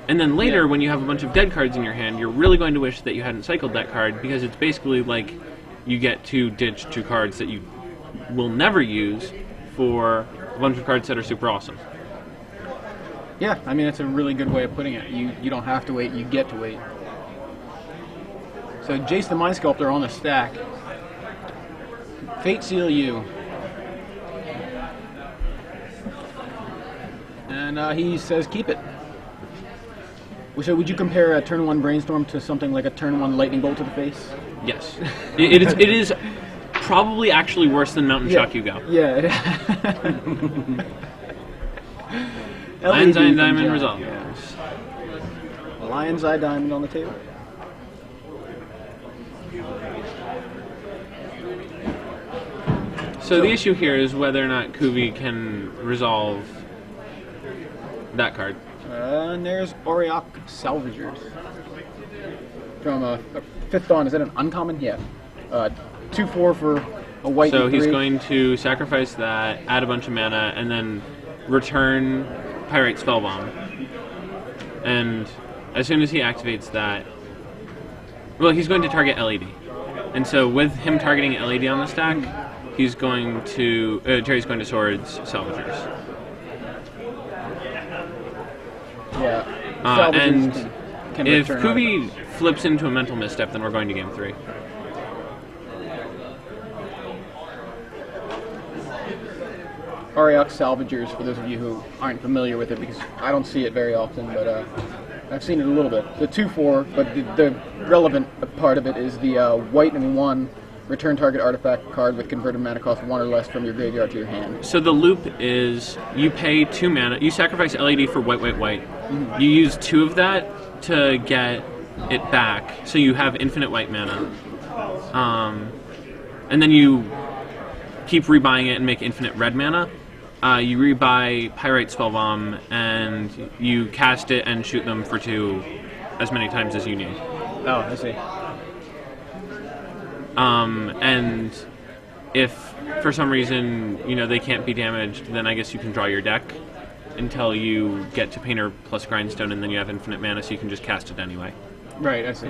And then later, when you have a bunch of dead cards in your hand, you're really going to wish that you hadn't cycled that card, because it's basically like you get to ditch 2 cards that you will never use for a bunch of cards that are super awesome. Yeah, I mean, it's a really good way of putting it. You don't have to wait, you get to wait. So Jace the Mind Sculptor on the stack. Fate Seal you. And he says keep it. So would you compare a turn 1 brainstorm to something like a turn 1 lightning bolt to the face? Yes. It is probably actually worse than Mountain Shock Hugo. Yeah. Lion's Eye LED Diamond from resolve. John. Lion's Eye Diamond on the table. So the issue here is whether or not Cuvie can resolve that card. And there's Auriok Salvagers. From a 5th Dawn, is that an uncommon? Yeah. 2/4 for a white. So he's 3. going to sacrifice that, add a bunch of mana, and then return Pyrite Spellbomb. And as soon as he activates that, well, he's going to target LED. And so with him targeting LED on the stack, he's going to, Gerry's going to Swords Salvagers. Yeah. And can if return Cuvie flips into a mental misstep, then we're going to game 3. Auriok Salvagers, for those of you who aren't familiar with it, because I don't see it very often, but I've seen it a little bit. The 2/4, but the relevant part of it is the white and 1 Return target artifact card with converted mana cost 1 or less from your graveyard to your hand. So the loop is you pay 2 mana, you sacrifice LED for white, white, white. You use 2 of that to get it back, so you have infinite white mana. And then you keep rebuying it and make infinite red mana. You rebuy Pyrite Spellbomb, and you cast it and shoot them for 2 as many times as you need. Oh, I see. And if for some reason, they can't be damaged, then I guess you can draw your deck until you get to Painter plus Grindstone, and then you have infinite mana, so you can just cast it anyway. Right, I see.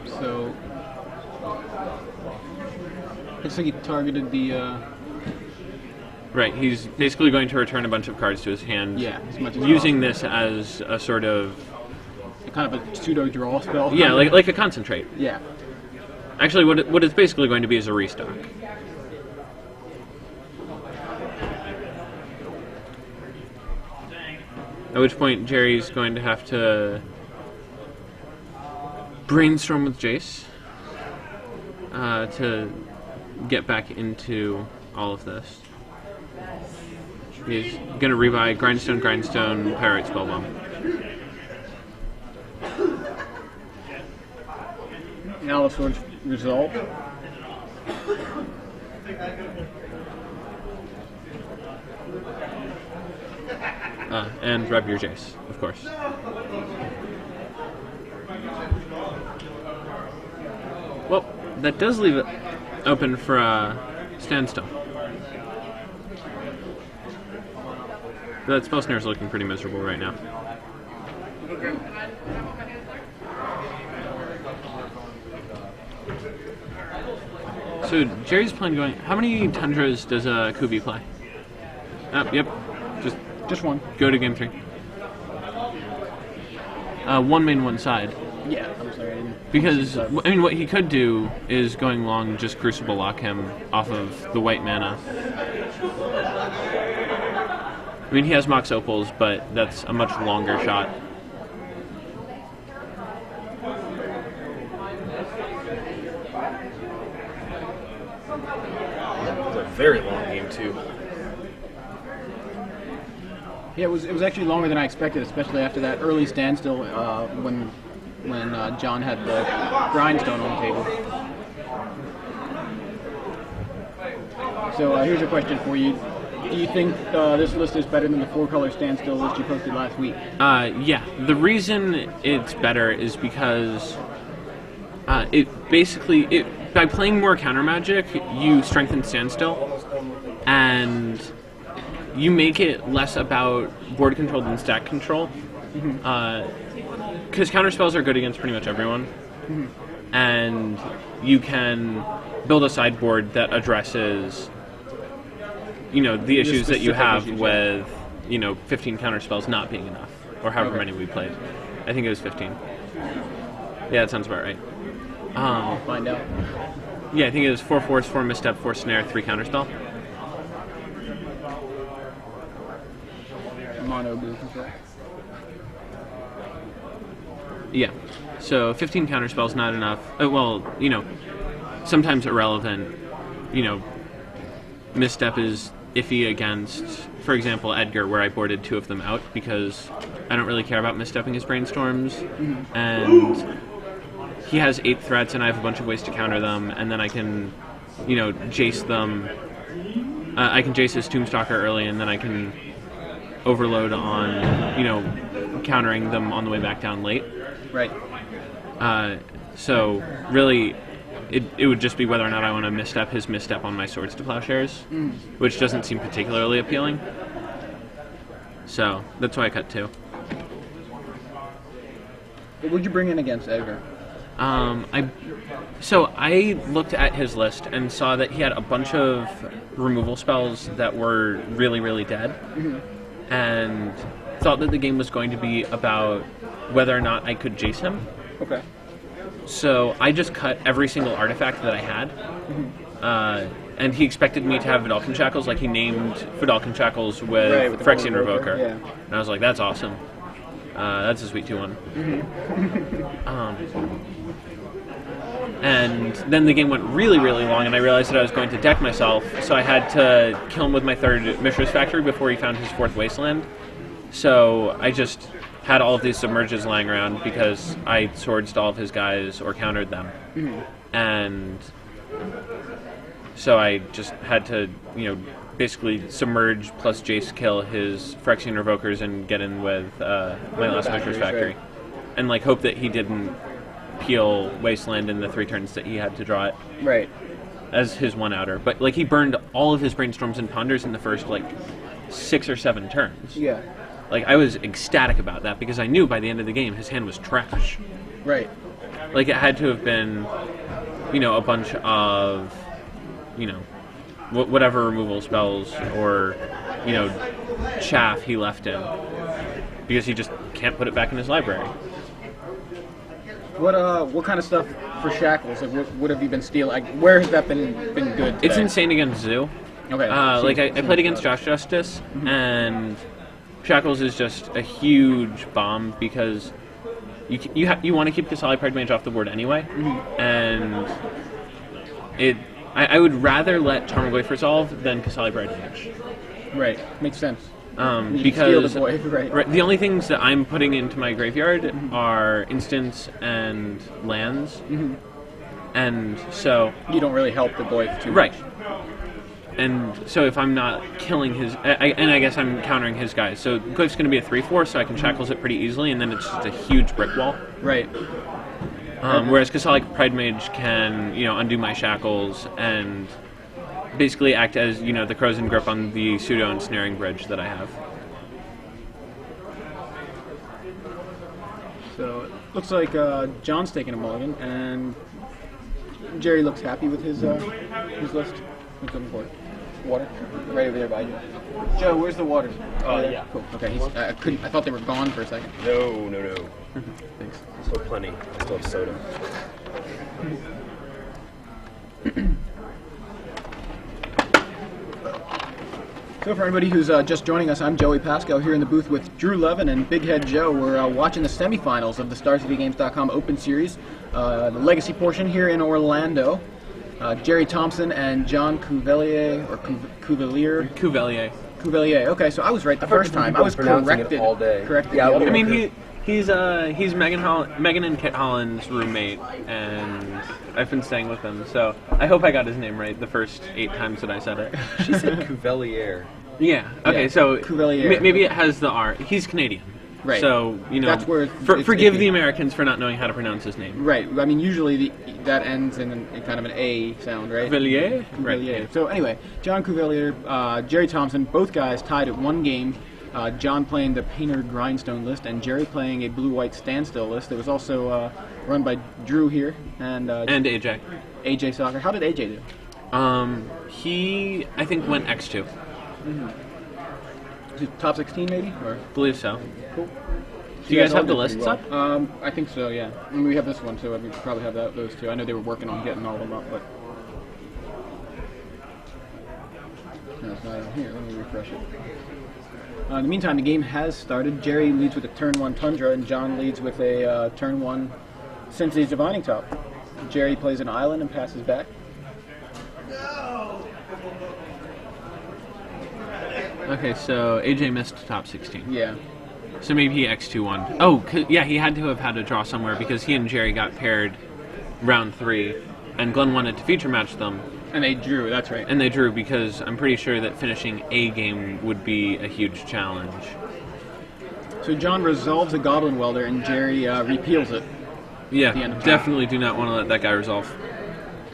So, looks like he targeted the... Right, he's basically going to return a bunch of cards to his hand. Yeah, as much as using possible. this as a sort of... kind of a pseudo draw spell. Yeah, like a concentrate. Yeah. Actually, what it's basically going to be is a restock. At which point, Gerry's going to have to brainstorm with Jace to get back into all of this. He's going to rebuy Grindstone, Grindstone, Pyrite Spellbomb. Now the sword's result. And rev your Jace, of course. Well, that does leave it open for a standstill. That spell snare is looking pretty miserable right now. So Gerry's playing going. How many Tundras does Cuvelier play? Yep, Just one. go to game 3. One main, one side. Yeah, I'm sorry. I didn't. Because what he could do is going long, just Crucible lock him off of the white mana. He has Mox Opals, but that's a much longer shot. It's a very long game too. Yeah, it was actually longer than I expected, especially after that early standstill when John had the grindstone on the table. So here's a question for you. Do you think this list is better than the 4-color standstill list you posted last week? Yeah. The reason it's better is because by playing more counter magic, you strengthen standstill, and you make it less about board control than stack control. Because counter spells are good against pretty much everyone, and you can build a sideboard that addresses the issues that you have with 15 counter spells not being enough, or however many we played. I think it was 15. Yeah, that sounds about right. I'll find out. Yeah, I think it was 4 force, 4 misstep, 4 snare, 3 counterspell. Mono blue control. Yeah. So 15 counterspells not enough. Sometimes irrelevant. Misstep is iffy against, for example, Edgar, where I boarded 2 of them out because I don't really care about misstepping his brainstorms, and he has 8 threats, and I have a bunch of ways to counter them, and then I can, Jace them. I can Jace his Tombstalker early, and then I can overload on, countering them on the way back down late. Right. So really, it would just be whether or not I want to misstep his misstep on my Swords to Plowshares, which doesn't seem particularly appealing. So that's why I cut 2. What would you bring in against Edgar? I looked at his list and saw that he had a bunch of removal spells that were really, really dead, and thought that the game was going to be about whether or not I could Jace him. Okay. So I just cut every single artifact that I had, and he expected me to have Vidalcan Shackles, like he named Vidalcan Shackles with the Phyrexian Revoker, Revoker. yeah. And I was like, that's awesome. That's a sweet 2-1. And then the game went really, really long, and I realized that I was going to deck myself, so I had to kill him with my 3rd Mishra's Factory before he found his 4th Wasteland. So I just had all of these submerges lying around because I swordsed all of his guys or countered them. And so I just had to, basically submerge plus Jace kill his Phyrexian Revokers and get in with my last Mishra's Factory. And hope that he didn't peel Wasteland in the 3 turns that he had to draw it. Right. As his 1-outer. But he burned all of his Brainstorms and Ponders in the first 6 or 7 turns. Yeah. I was ecstatic about that because I knew by the end of the game his hand was trash. Right. It had to have been, a bunch of, whatever removal spells or, chaff he left in. Because he just can't put it back in his library. What kind of stuff for Shackles? What have you been stealing? Where has that been good today? It's insane against Zoo. Okay. I played against Josh Justice, and Shackles is just a huge bomb because you want to keep Kasali Pride Mage off the board anyway, and I would rather let Tarmogoyf resolve than Kasali Pride Mage. Right. Makes sense. Because steal the boy, right. The only things that I'm putting into my graveyard are instants and lands, and so you don't really help the boy too much. Right. And so if I'm not killing his, and I guess I'm countering his guys, so Goyf's going to be a 3/4, so I can Shackles it pretty easily, and then it's just a huge brick wall. Right. Whereas Kasali Pride Mage can, undo my Shackles and basically act as, the Crows and Grip on the pseudo ensnaring bridge that I have. So it looks like John's taking a mulligan, and Gerry looks happy with his list. What's looking for? Water? Right over there by you. Joe, where's the water? Yeah. Cool. Okay. I thought they were gone for a second. No. Thanks. Still plenty. I still have soda. So for anybody who's just joining us, I'm Joey Pascal here in the booth with Drew Levin and Big Head Joe. We're watching the semifinals of the StarCityGames.com Open Series, the legacy portion here in Orlando. Gerry Thompson and John Cuvelier, or Cuvelier? Cuvelier. Okay, so I was right the first time. I was corrected all day. Corrected. Yeah, the other I mean, way. he's Megan and Kit Holland's roommate, and I've been staying with him, so I hope I got his name right the first 8 times that I said it. She said Cuvelier. Yeah. Okay. Yeah, So Cuvelier. maybe it has the R. He's Canadian. Right. So That's where forgive the Americans for not knowing how to pronounce his name. Right. I mean, usually that ends in kind of an A sound, right? Cuvelier. Cuvelier. Right. So anyway, John Cuvelier, Gerry Thompson, both guys tied at 1 game. John playing the Painter Grindstone list, and Gerry playing a blue-white standstill list. It was also run by Drew here and AJ. AJ Soccer. How did AJ do? He I think went X2. Is it top 16 maybe? Or Believe so. cool. Do you guys all have the did pretty lists up? well. I think so. Yeah. I mean, we have this one, so we probably have those two. I know they were working on getting all of them up, but no, it's not in here. Let me refresh it. In the meantime, the game has started. Gerry leads with a turn 1 Tundra, and John leads with a turn 1 Sensei's Divining Top. Gerry plays an island and passes back. Okay, so AJ missed top 16. Yeah. So maybe he X2-1. Oh, yeah, he had to have had a draw somewhere because he and Gerry got paired round 3, and Glenn wanted to feature match them. And they drew, that's right. And they drew because I'm pretty sure that finishing a game would be a huge challenge. So John resolves a Goblin Welder, and Gerry repeals it. Yeah, the end of definitely do not want to let that guy resolve.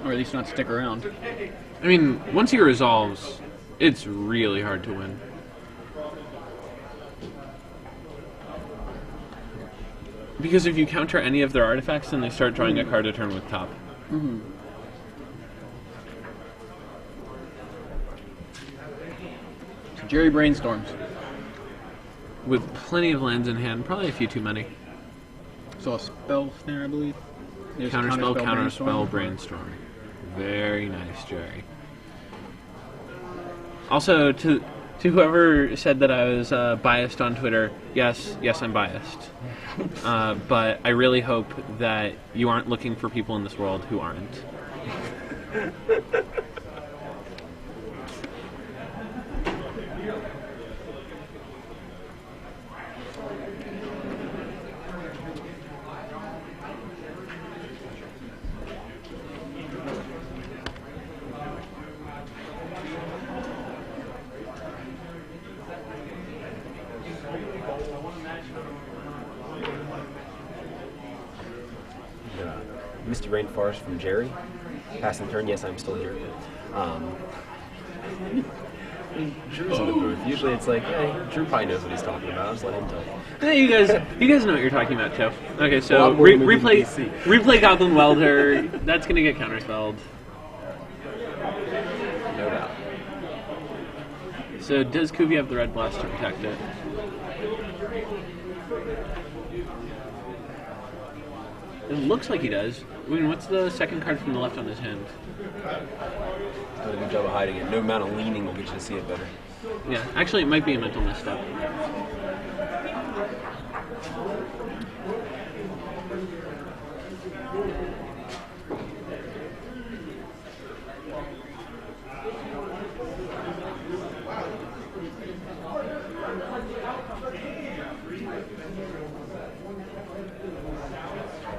Or at least not stick around. I mean, once he resolves, it's really hard to win. Because if you counter any of their artifacts, then they start drawing a card a turn with top. Mm-hmm. So Gerry brainstorms. With plenty of lands in hand, probably a few too many. So a spell snare, I believe. There's Counterspell, brainstorm. Very nice, Gerry. Also, to To whoever said that I was biased on Twitter, yes, I'm biased. But I really hope that you aren't looking for people in this world who aren't. Misty Rainforest from Gerry. Passing turn, yes, I'm still here. Drew's in the booth. Usually it's like, hey, Drew probably knows what he's talking about. Just let him talk. Hey, you guys know what you're talking about, too. Okay, so Well, replay Goblin Welder. That's gonna get counterspelled. No doubt. So does Cuvelier have the red blast to protect it? It looks like he does. I mean, what's the second card from the left on his hand? Doing a good job of hiding it. No amount of leaning will get you to see it better. Yeah, actually, it might be a mental misstep.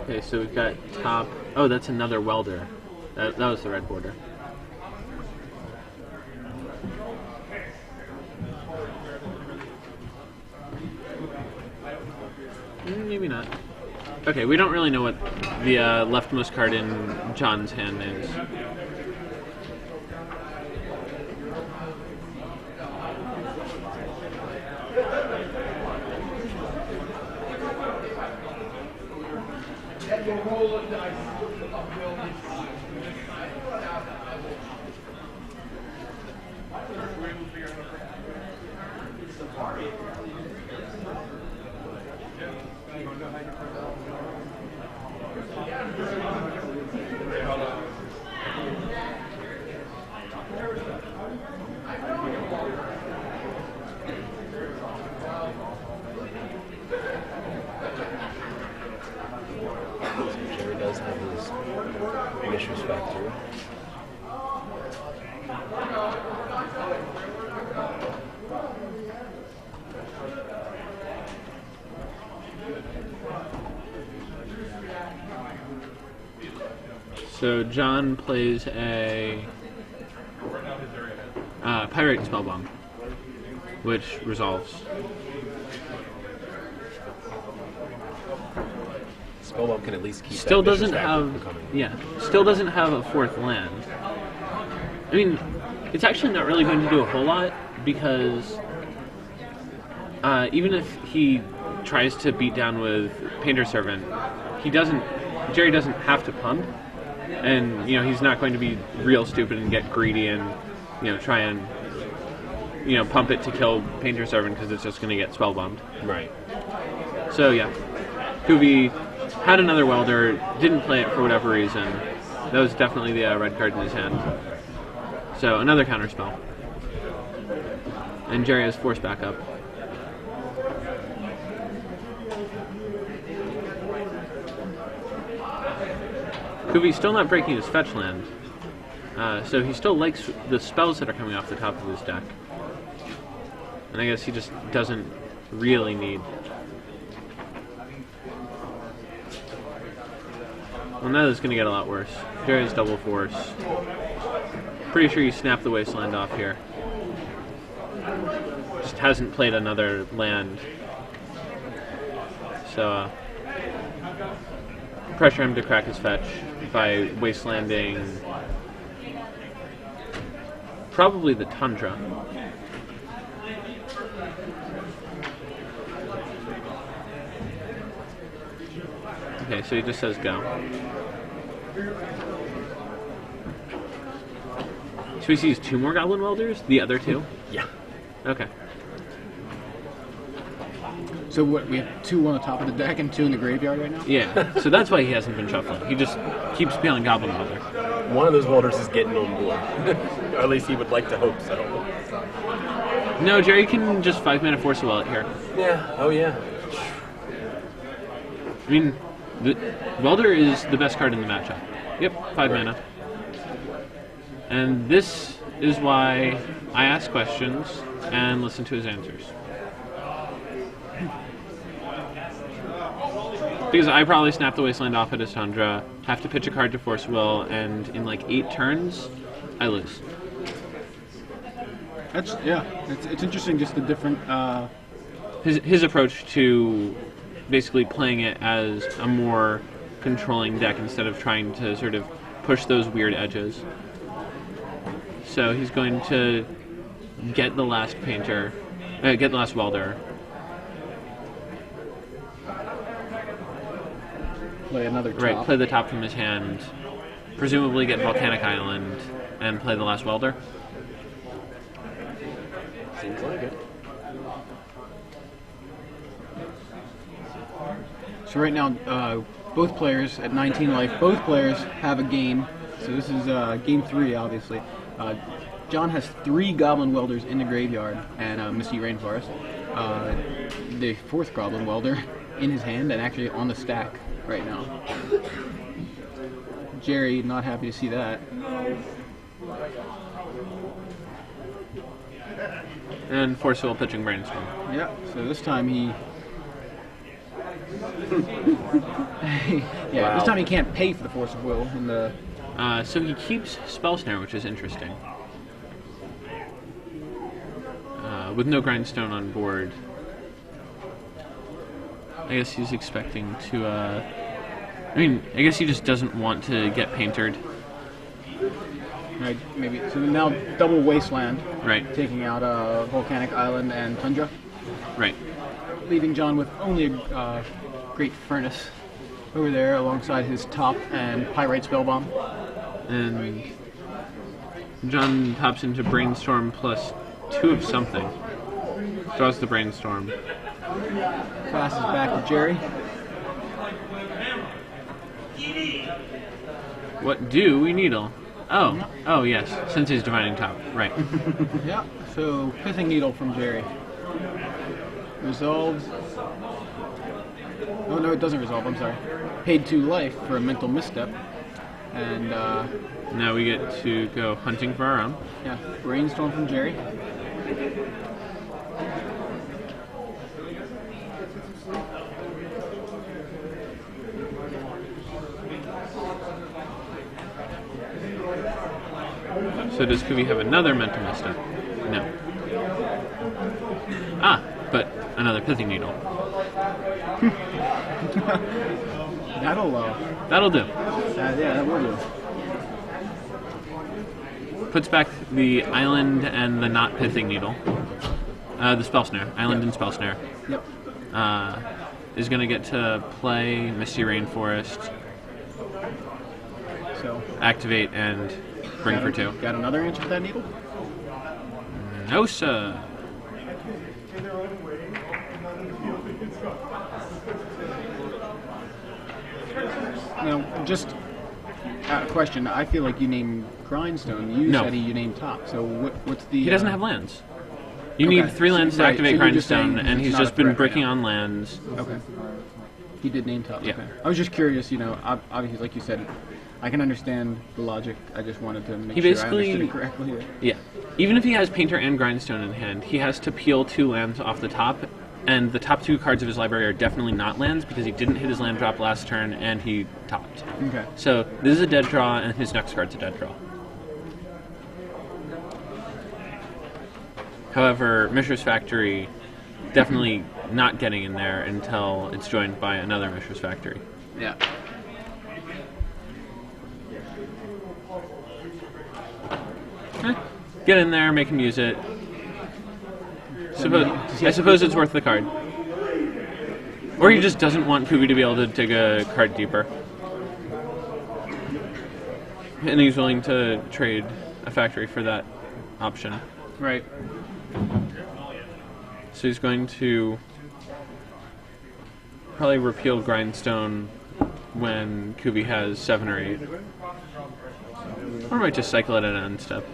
Okay, so we've got top. Oh, that's another welder. That was the red border. Maybe not. Okay, we don't really know what the leftmost card in John's hand is. Gerry does have his Mishra's Factory. So John plays a Pyrite Spellbomb, which resolves. Spellbomb can at least keep Still that Mishra's doesn't Factory have, from coming. yeah, still doesn't have a fourth land. I mean, it's actually not really going to do a whole lot because even if he tries to beat down with Painter Servant, Gerry doesn't have to pump, and he's not going to be real stupid and get greedy and try and pump it to kill Painter Servant because it's just going to get spellbombed. Right. So yeah, Cuvie had another welder, didn't play it for whatever reason. That was definitely the red card in his hand. So another counterspell, and Gerry has force back up. Cuvie's still not breaking his fetch land, so he still likes the spells that are coming off the top of his deck. And I guess he just doesn't really need. Well, now this is going to get a lot worse. Gerry's double force. Pretty sure you snap the Wasteland off here. Just hasn't played another land. So, pressure him to crack his fetch by Wastelanding probably the Tundra. Okay, so he just says go. So he sees two more Goblin Welders? The other two? Yeah. Okay. So what, we have two on the top of the deck and two in the graveyard right now? Yeah, so that's why he hasn't been shuffling. He just keeps peeling Goblin Welder. One of those welders is getting on board. Or at least he would like to hope so. No, Gerry can just 5-mana Force Will it here. Yeah. Oh yeah. I mean, the Welder is the best card in the matchup. Yep, 5 mana. And this is why I ask questions and listen to his answers. Because I probably snap the Wasteland off at his Tundra, have to pitch a card to Force Will, and in like 8 turns, I lose. It's interesting, just the different. His approach to basically playing it as a more controlling deck instead of trying to sort of push those weird edges. So he's going to get the last painter, get the last welder. Play another top. Right, play the top from his hand, presumably get Volcanic Island, and play the last welder. Seems like it. So right now, both players at 19 life, both players have a game. So this is game 3, obviously. John has 3 Goblin Welders in the graveyard and Misty Rainforest. The 4th Goblin Welder in his hand and actually on the stack right now. Gerry, not happy to see that. And Force Will pitching Brainstorm. Yeah, so this time he... yeah, Wow. this time he can't pay for the Force of Will in the... So he keeps Spell Snare, which is interesting. With no Grindstone on board, I guess he's expecting to, I mean, I guess he just doesn't want to get paintered. Right, maybe. So now double Wasteland. Right. Taking out Volcanic Island and Tundra. Right. Leaving John with only a Great Furnace over there alongside his top and Pyrite Spellbomb. And John pops into Brainstorm plus 2 of something. Draws the Brainstorm. Passes back to Gerry. What do we needle? Oh yes, since he's Divining Top. Right. Yeah, so Pithing Needle from Gerry. Resolves. Oh no, it doesn't resolve, I'm sorry. Paid 2 life for a mental misstep. And Now we get to go hunting for our own. yeah, Brainstorm from Gerry. So does Cuvie have another mental misstep? No. But another Pithing Needle. That'll do. yeah, that will do. Puts back the Island and the not Pithing Needle. The Spell Snare. Island and Spell Snare. Yep. Is going to get to play Misty Rainforest, So activate, and bring for 2. got another answer for that needle? No, sir. Now, just a question. I feel like you named Grindstone. You No. said you named Top. So what's the... He doesn't have lands. You Okay. need 3 lands to Right, activate so you're just Grindstone, saying and it's he's not a just been threat right bricking now. on lands. Okay. He did name Top. Yeah. Okay. I was just curious, obviously, like you said, I can understand the logic. I just wanted to make He sure I basically- understood it correctly here. Yeah. Even if he has Painter and Grindstone in hand, he has to peel 2 lands off the top, and the top 2 cards of his library are definitely not lands because he didn't hit his land drop last turn and he topped. Okay. So this is a dead draw, and his next card's a dead draw. However, Mishra's Factory definitely not getting in there until it's joined by another Mishra's Factory. Yeah. Get in there, make him use it. I suppose it's worth the card. Or he just doesn't want Cuvie to be able to dig a card deeper. And he's willing to trade a factory for that option. Right. So he's going to probably repeal Grindstone when Cuvie has 7 or 8. Or might just cycle it at an end step.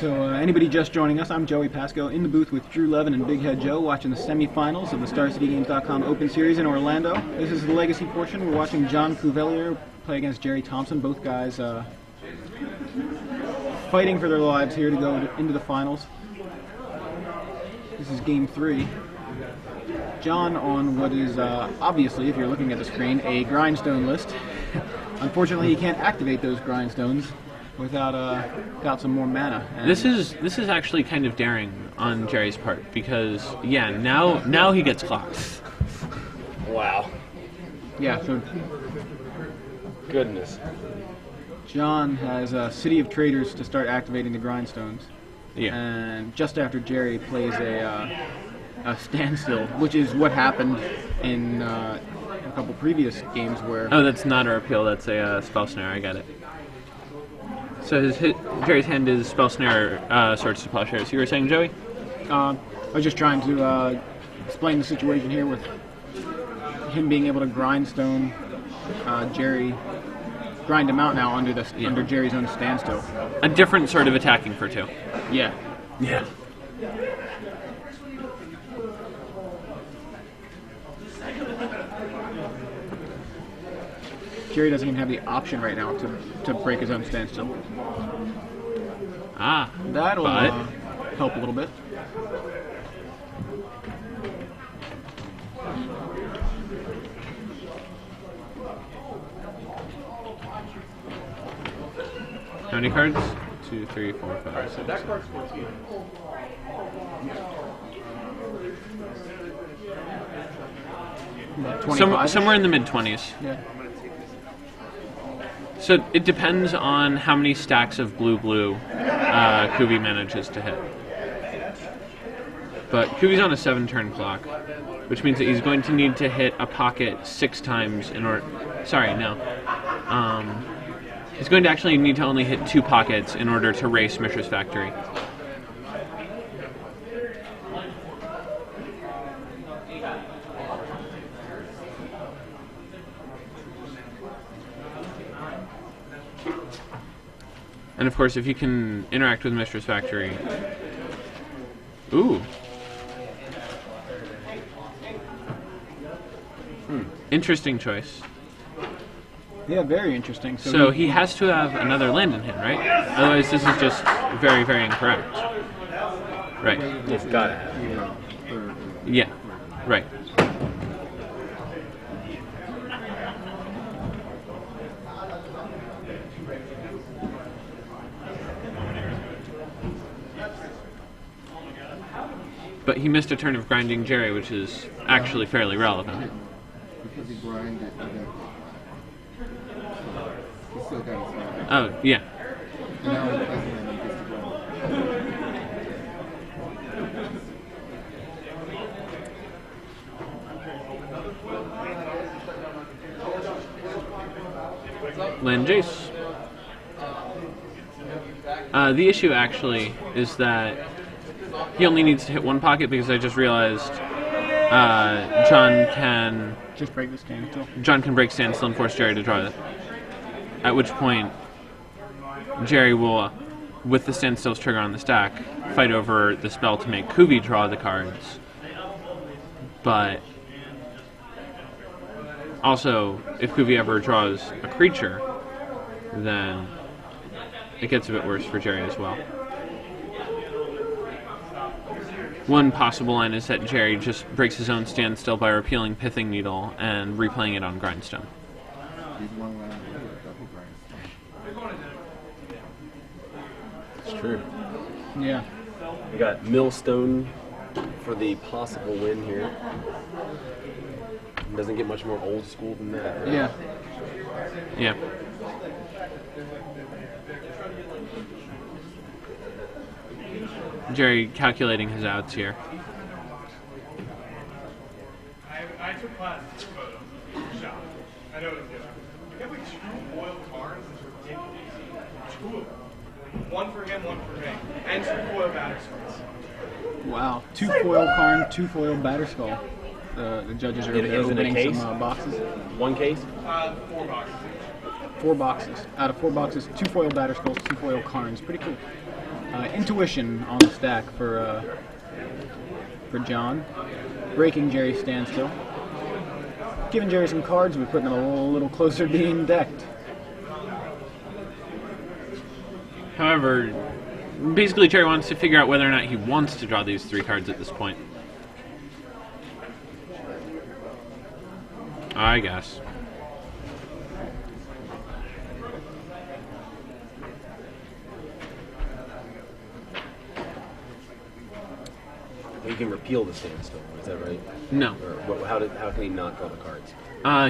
So anybody just joining us, I'm Joey Pasco in the booth with Drew Levin and Big Head Joe watching the semifinals of the StarCityGames.com Open Series in Orlando. This is the legacy portion. We're watching John Cuvelier play against Gerry Thompson. Both guys fighting for their lives here to go into the finals. This is game 3. John on what is obviously, if you're looking at the screen, a grindstone list. Unfortunately, you can't activate those grindstones without some more mana. And This is actually kind of daring on Jerry's part because now he gets clocked. Wow. yeah, so Goodness. John has City of Traders to start activating the grindstones. Yeah. And just after Gerry plays a standstill, which is what happened in a couple previous games where... Oh, that's not a repeal. That's a spell snare. I got it. So Jerry's hand is spell snare, swords to plowshares. You were saying, Joey? I was just trying to explain the situation here with him being able to grindstone Gerry, grind him out now under Jerry's own standstill. A different sort of attacking for 2. Yeah. Yeah. Gerry doesn't even have the option right now to break his own standstill. That'll help a little bit. How many cards? 2, 3, 4, 5, 6. That card's 14. About 25. Somewhere in the mid-20s. Yeah. So it depends on how many stacks of blue Kuvi manages to hit. But Kuvi's on a 7-turn clock, which means that he's going to need to hit a pocket 6 times in order... Sorry, no. He's going to actually need to only hit 2 pockets in order to race Mishra's Factory. And of course, if you can interact with Mishra's Factory... Ooh. Interesting choice. Yeah, very interesting. So he has to have another land in hand, right? Otherwise, this is just very, very incorrect. Right. It's got to have. Yeah. Right. But he missed a turn of grinding Gerry, which is actually fairly relevant. Because he grinded it. He still got his hand. Oh, yeah. Now he plays him and he gets to grind. Land Jace. The issue actually is that he only needs to hit 1 pocket because I just realized John can just break the standstill. break standstill and force Gerry to draw it. At which point, Gerry will, with the standstill's trigger on the stack, fight over the spell to make Kuvi draw the cards. But also, if Kuvi ever draws a creature, then it gets a bit worse for Gerry as well. One possible line is that Gerry just breaks his own standstill by repealing Pithing Needle and replaying it on Grindstone. He's one line away with a double grind. It's true. Yeah. We got Millstone for the possible win here. Doesn't get much more old school than that. Yeah. Yeah. Gerry calculating his outs here. I took classes for photo shop. I know it's different. You have like 2 foil cards. It's ridiculous. 2 of them. 1 for him, 1 for me. And 2 foil batter swords. Wow. 2 foil Karn, 2 foil Batterskull. The judges are Is it a opening case? some boxes. 1 case? 4 boxes. 4 boxes. Out of 4 boxes, 2 foil Batterskulls, 2 foil Karns. Pretty cool. Intuition on the stack for John. Breaking Gerry's standstill. Giving Gerry some cards, we're putting him a little closer to being decked. However, basically Gerry wants to figure out whether or not he wants to draw these 3 cards at this point. I guess. You can repeal the standstill, is that right? No. Or how can he not draw the cards?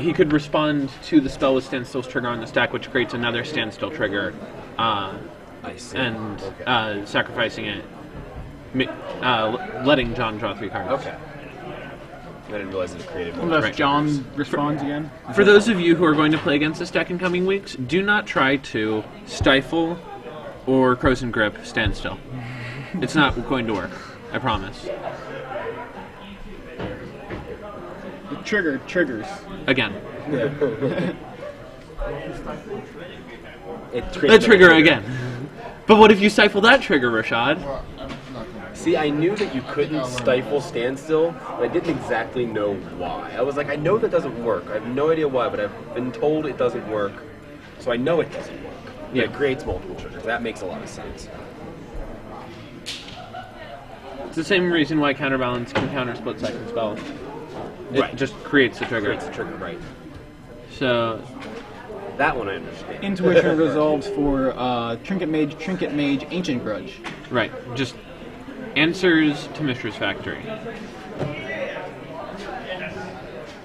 He could respond to the spell with Standstill's trigger on the stack, which creates another Standstill trigger, I see. and Okay. sacrificing it, letting John draw 3 cards. Okay. I didn't realize it created more. Unless Right. John responds again. For those of you who are going to play against this deck in coming weeks, do not try to stifle or Crows and Grip Standstill. It's not going to work. I promise. The trigger triggers. Again. It The trigger again. But what if you stifle that trigger, Rashad? Well, I'm not gonna. See, I knew that you couldn't stifle standstill, but I didn't exactly know why. I was like, I know that doesn't work. I have no idea why, but I've been told it doesn't work, so I know it doesn't work. Yeah. It creates multiple triggers. That makes a lot of sense. It's the same reason why Counterbalance can counter split second spells. It Right. just creates the trigger. Creates the trigger, right? So, That one I understand. Intuition resolves for Trinket Mage, Ancient Grudge. right. Just answers to Mishra's Factory.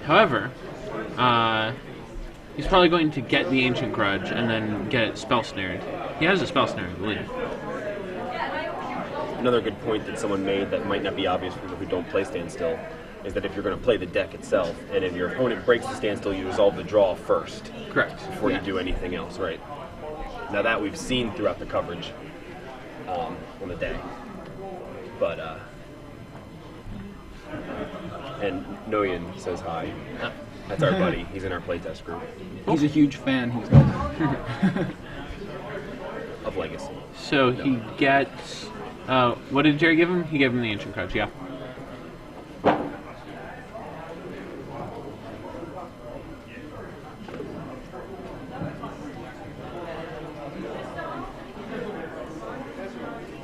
However, he's probably going to get the Ancient Grudge and then get it spell snared. He has a spell snare, I believe. Another good point that someone made that might not be obvious for people who don't play standstill is that if you're going to play the deck itself, and if your opponent breaks the standstill, you resolve the draw first Correct. before you do anything else, right? Now that we've seen throughout the coverage on the day, but and Noyan says hi. That's our buddy. He's in our playtest group He's a huge fan. of Legacy. So he gets. What did Gerry give him? He gave him the Ancient Grudge, yeah.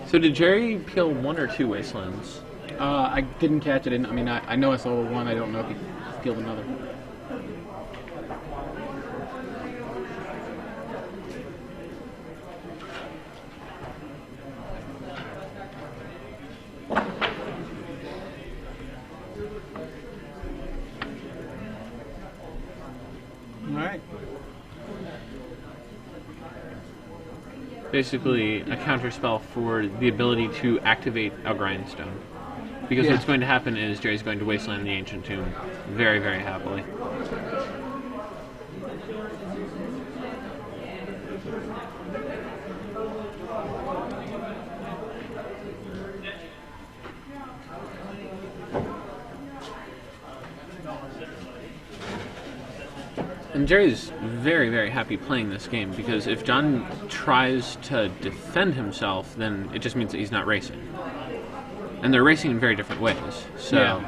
So did Gerry peel 1 or 2 Wastelands? I didn't catch it. I know I saw one. I don't know if he peeled another. All right. Basically, a counterspell for the ability to activate a Grindstone. Because Yeah. what's going to happen is Jerry's going to Wasteland the Ancient Tomb very, very happily. And Jerry's very, very happy playing this game because if John tries to defend himself, then it just means that he's not racing. And they're racing in very different ways. So Yeah.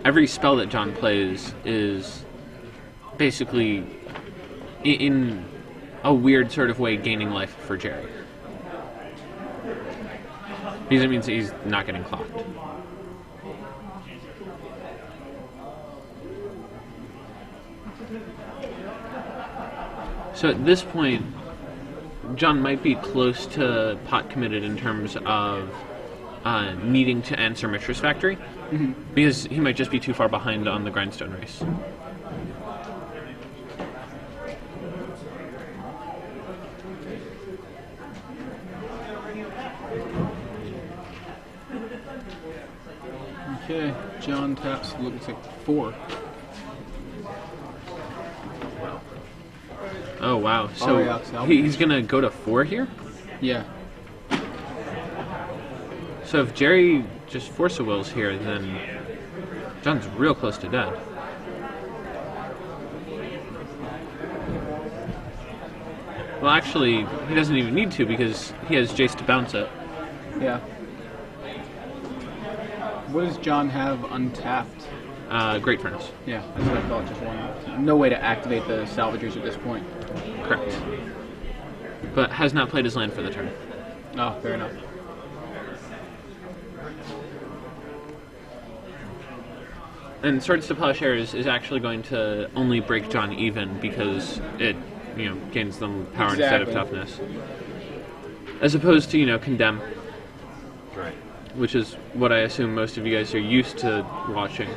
every spell that John plays is basically, in a weird sort of way, gaining life for Gerry. Because it means that he's not getting clocked. So at this point, John might be close to pot committed in terms of needing to answer Mishra's Factory, because he might just be too far behind on the Grindstone race. Okay. John taps. Looks like 4. Oh wow! So yeah, so he's gonna go to 4 here. Yeah. So if Gerry just Force of Wills here, then John's real close to dead. Well, actually, he doesn't even need to because he has Jace to bounce it. Yeah. What does John have untapped? Great Furnace. Yeah, that's what I thought. Just one. No way to activate the salvagers at this point. Correct. But has not played his land for the turn. Oh, fair enough. And Swords to Plowshares is actually going to only break John even because it, gains them power instead of toughness. As opposed to, Condemn. Right. Which is what I assume most of you guys are used to watching.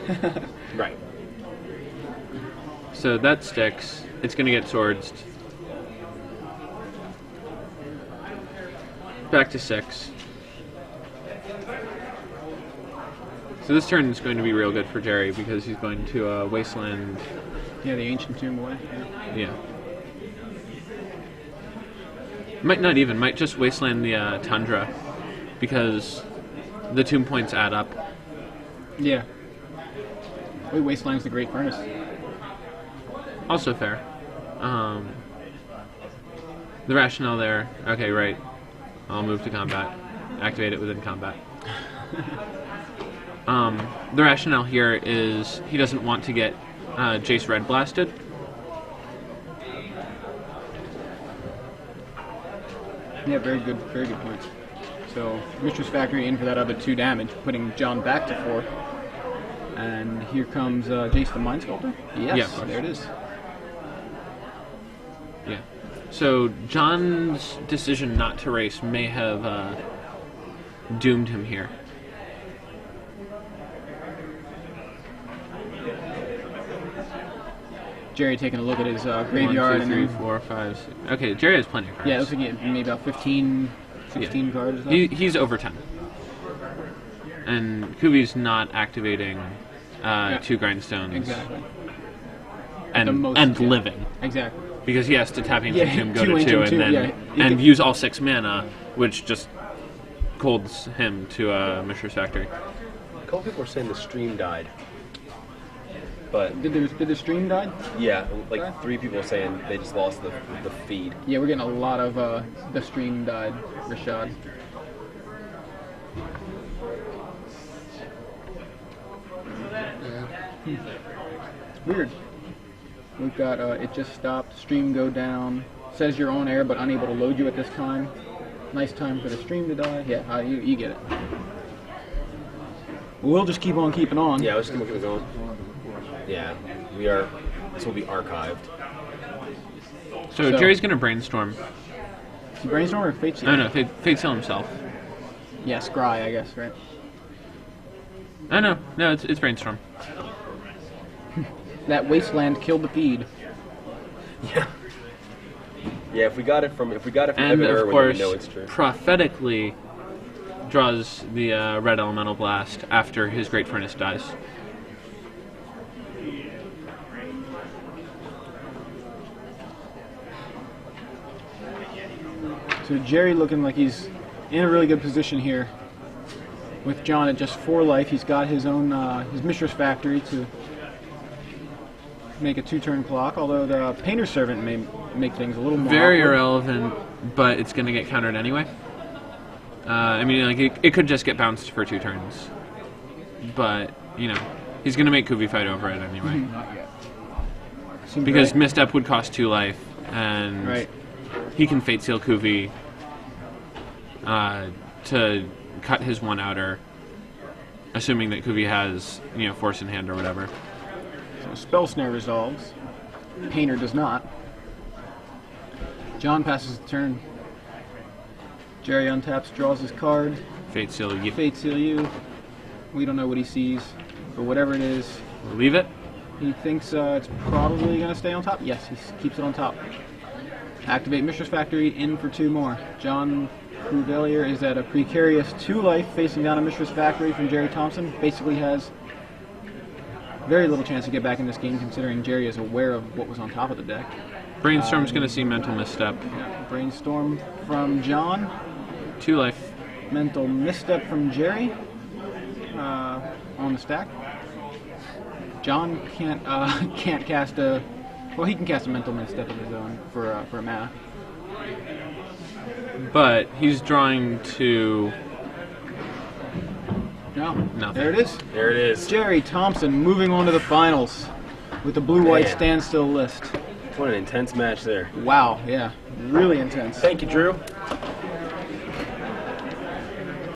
Right. So that sticks. It's going to get swords. Back to 6. So this turn is going to be real good for Gerry because he's going to Wasteland. Yeah, the Ancient Tomb away. Yeah. Might just Wasteland the Tundra because the tomb points add up. Yeah. Wait, Wasteland's the Great Furnace. Also fair. The rationale there. Okay, right. I'll move to combat. Activate it within combat. The rationale here is he doesn't want to get Jace red blasted. Yeah, very good point. So Mistress Factory in for that other 2 damage, putting John back to 4. And here comes Jace the Mind Sculptor. Yes, Yeah. there it is. Yeah. So John's decision not to race may have doomed him here. Gerry taking a look at his graveyard. 1, 2, 3, and then, 4, 5, 6. Okay, Gerry has plenty of cards. yeah, it looks like he had maybe about 15, 16 cards or so. He's over 10. And Kuvi's not activating 2 grindstones. Exactly. And living. Exactly. Because he has to tap Ancient Tomb, go 2 to 2, Ancient and Tomb, then yeah. use all 6 mana, which just colds him to Mistress Factory. A couple people are saying the stream died. But Did the stream die? yeah, like 3 people are saying they just lost the feed. Yeah, we're getting a lot of the stream died, Rashad. It's weird. We've got it just stopped, stream go down, says you're on air but unable to load you at this time. Nice time for the stream to die. Yeah, you get it. We'll just keep on keeping on. Yeah, let's keep it going. Yeah, we are. This will be archived. So Jerry's going to brainstorm. Is he Brainstorm or Fate Seal? Oh no, Fate Seal himself. Yeah, Scry, I guess, right? Oh no, it's brainstorm. That Wasteland killed the feed. Yeah. Yeah, if we got it from And Evan of Irwin, course, we know it's true. prophetically draws the red elemental blast after his Great Furnace dies. So Gerry looking like he's in a really good position here. With John at just 4 life, he's got his own his Mistress Factory to make a 2-turn clock. Although the Painter's Servant may make things a little more Very awkward. irrelevant, but it's going to get countered anyway. I mean, like it could just get bounced for 2 turns, but he's going to make Kuvi fight over it anyway. Seems Because right. Misstep would cost 2 life, and Right. he can Fate Seal Kuvi to cut his 1 outer, assuming that Kuvi has Force in hand or whatever. So Spell Snare resolves. Painter does not. John passes the turn. Gerry untaps, draws his card. Fate Seal you. Fate Seal you. We don't know what he sees, but whatever it is, Leave it. he thinks it's probably going to stay on top. Yes, he keeps it on top. Activate Mistress Factory, in for 2 more. John Cuvelier is at a precarious 2 life, facing down a Mistress Factory from Gerry Thompson. Basically has very little chance to get back in this game, considering Gerry is aware of what was on top of the deck. Brainstorm's going to see Mental Misstep. Brainstorm from John. 2 life. Mental Misstep from Gerry on the stack. John can't cast a... Well, he can cast a Mental Misstep of his own for a mana. But he's drawing to No, nothing. there it is. There it is. Gerry Thompson moving on to the finals with the blue-white Man. standstill list. What an intense match there. Wow, yeah, really intense. Thank you, Drew.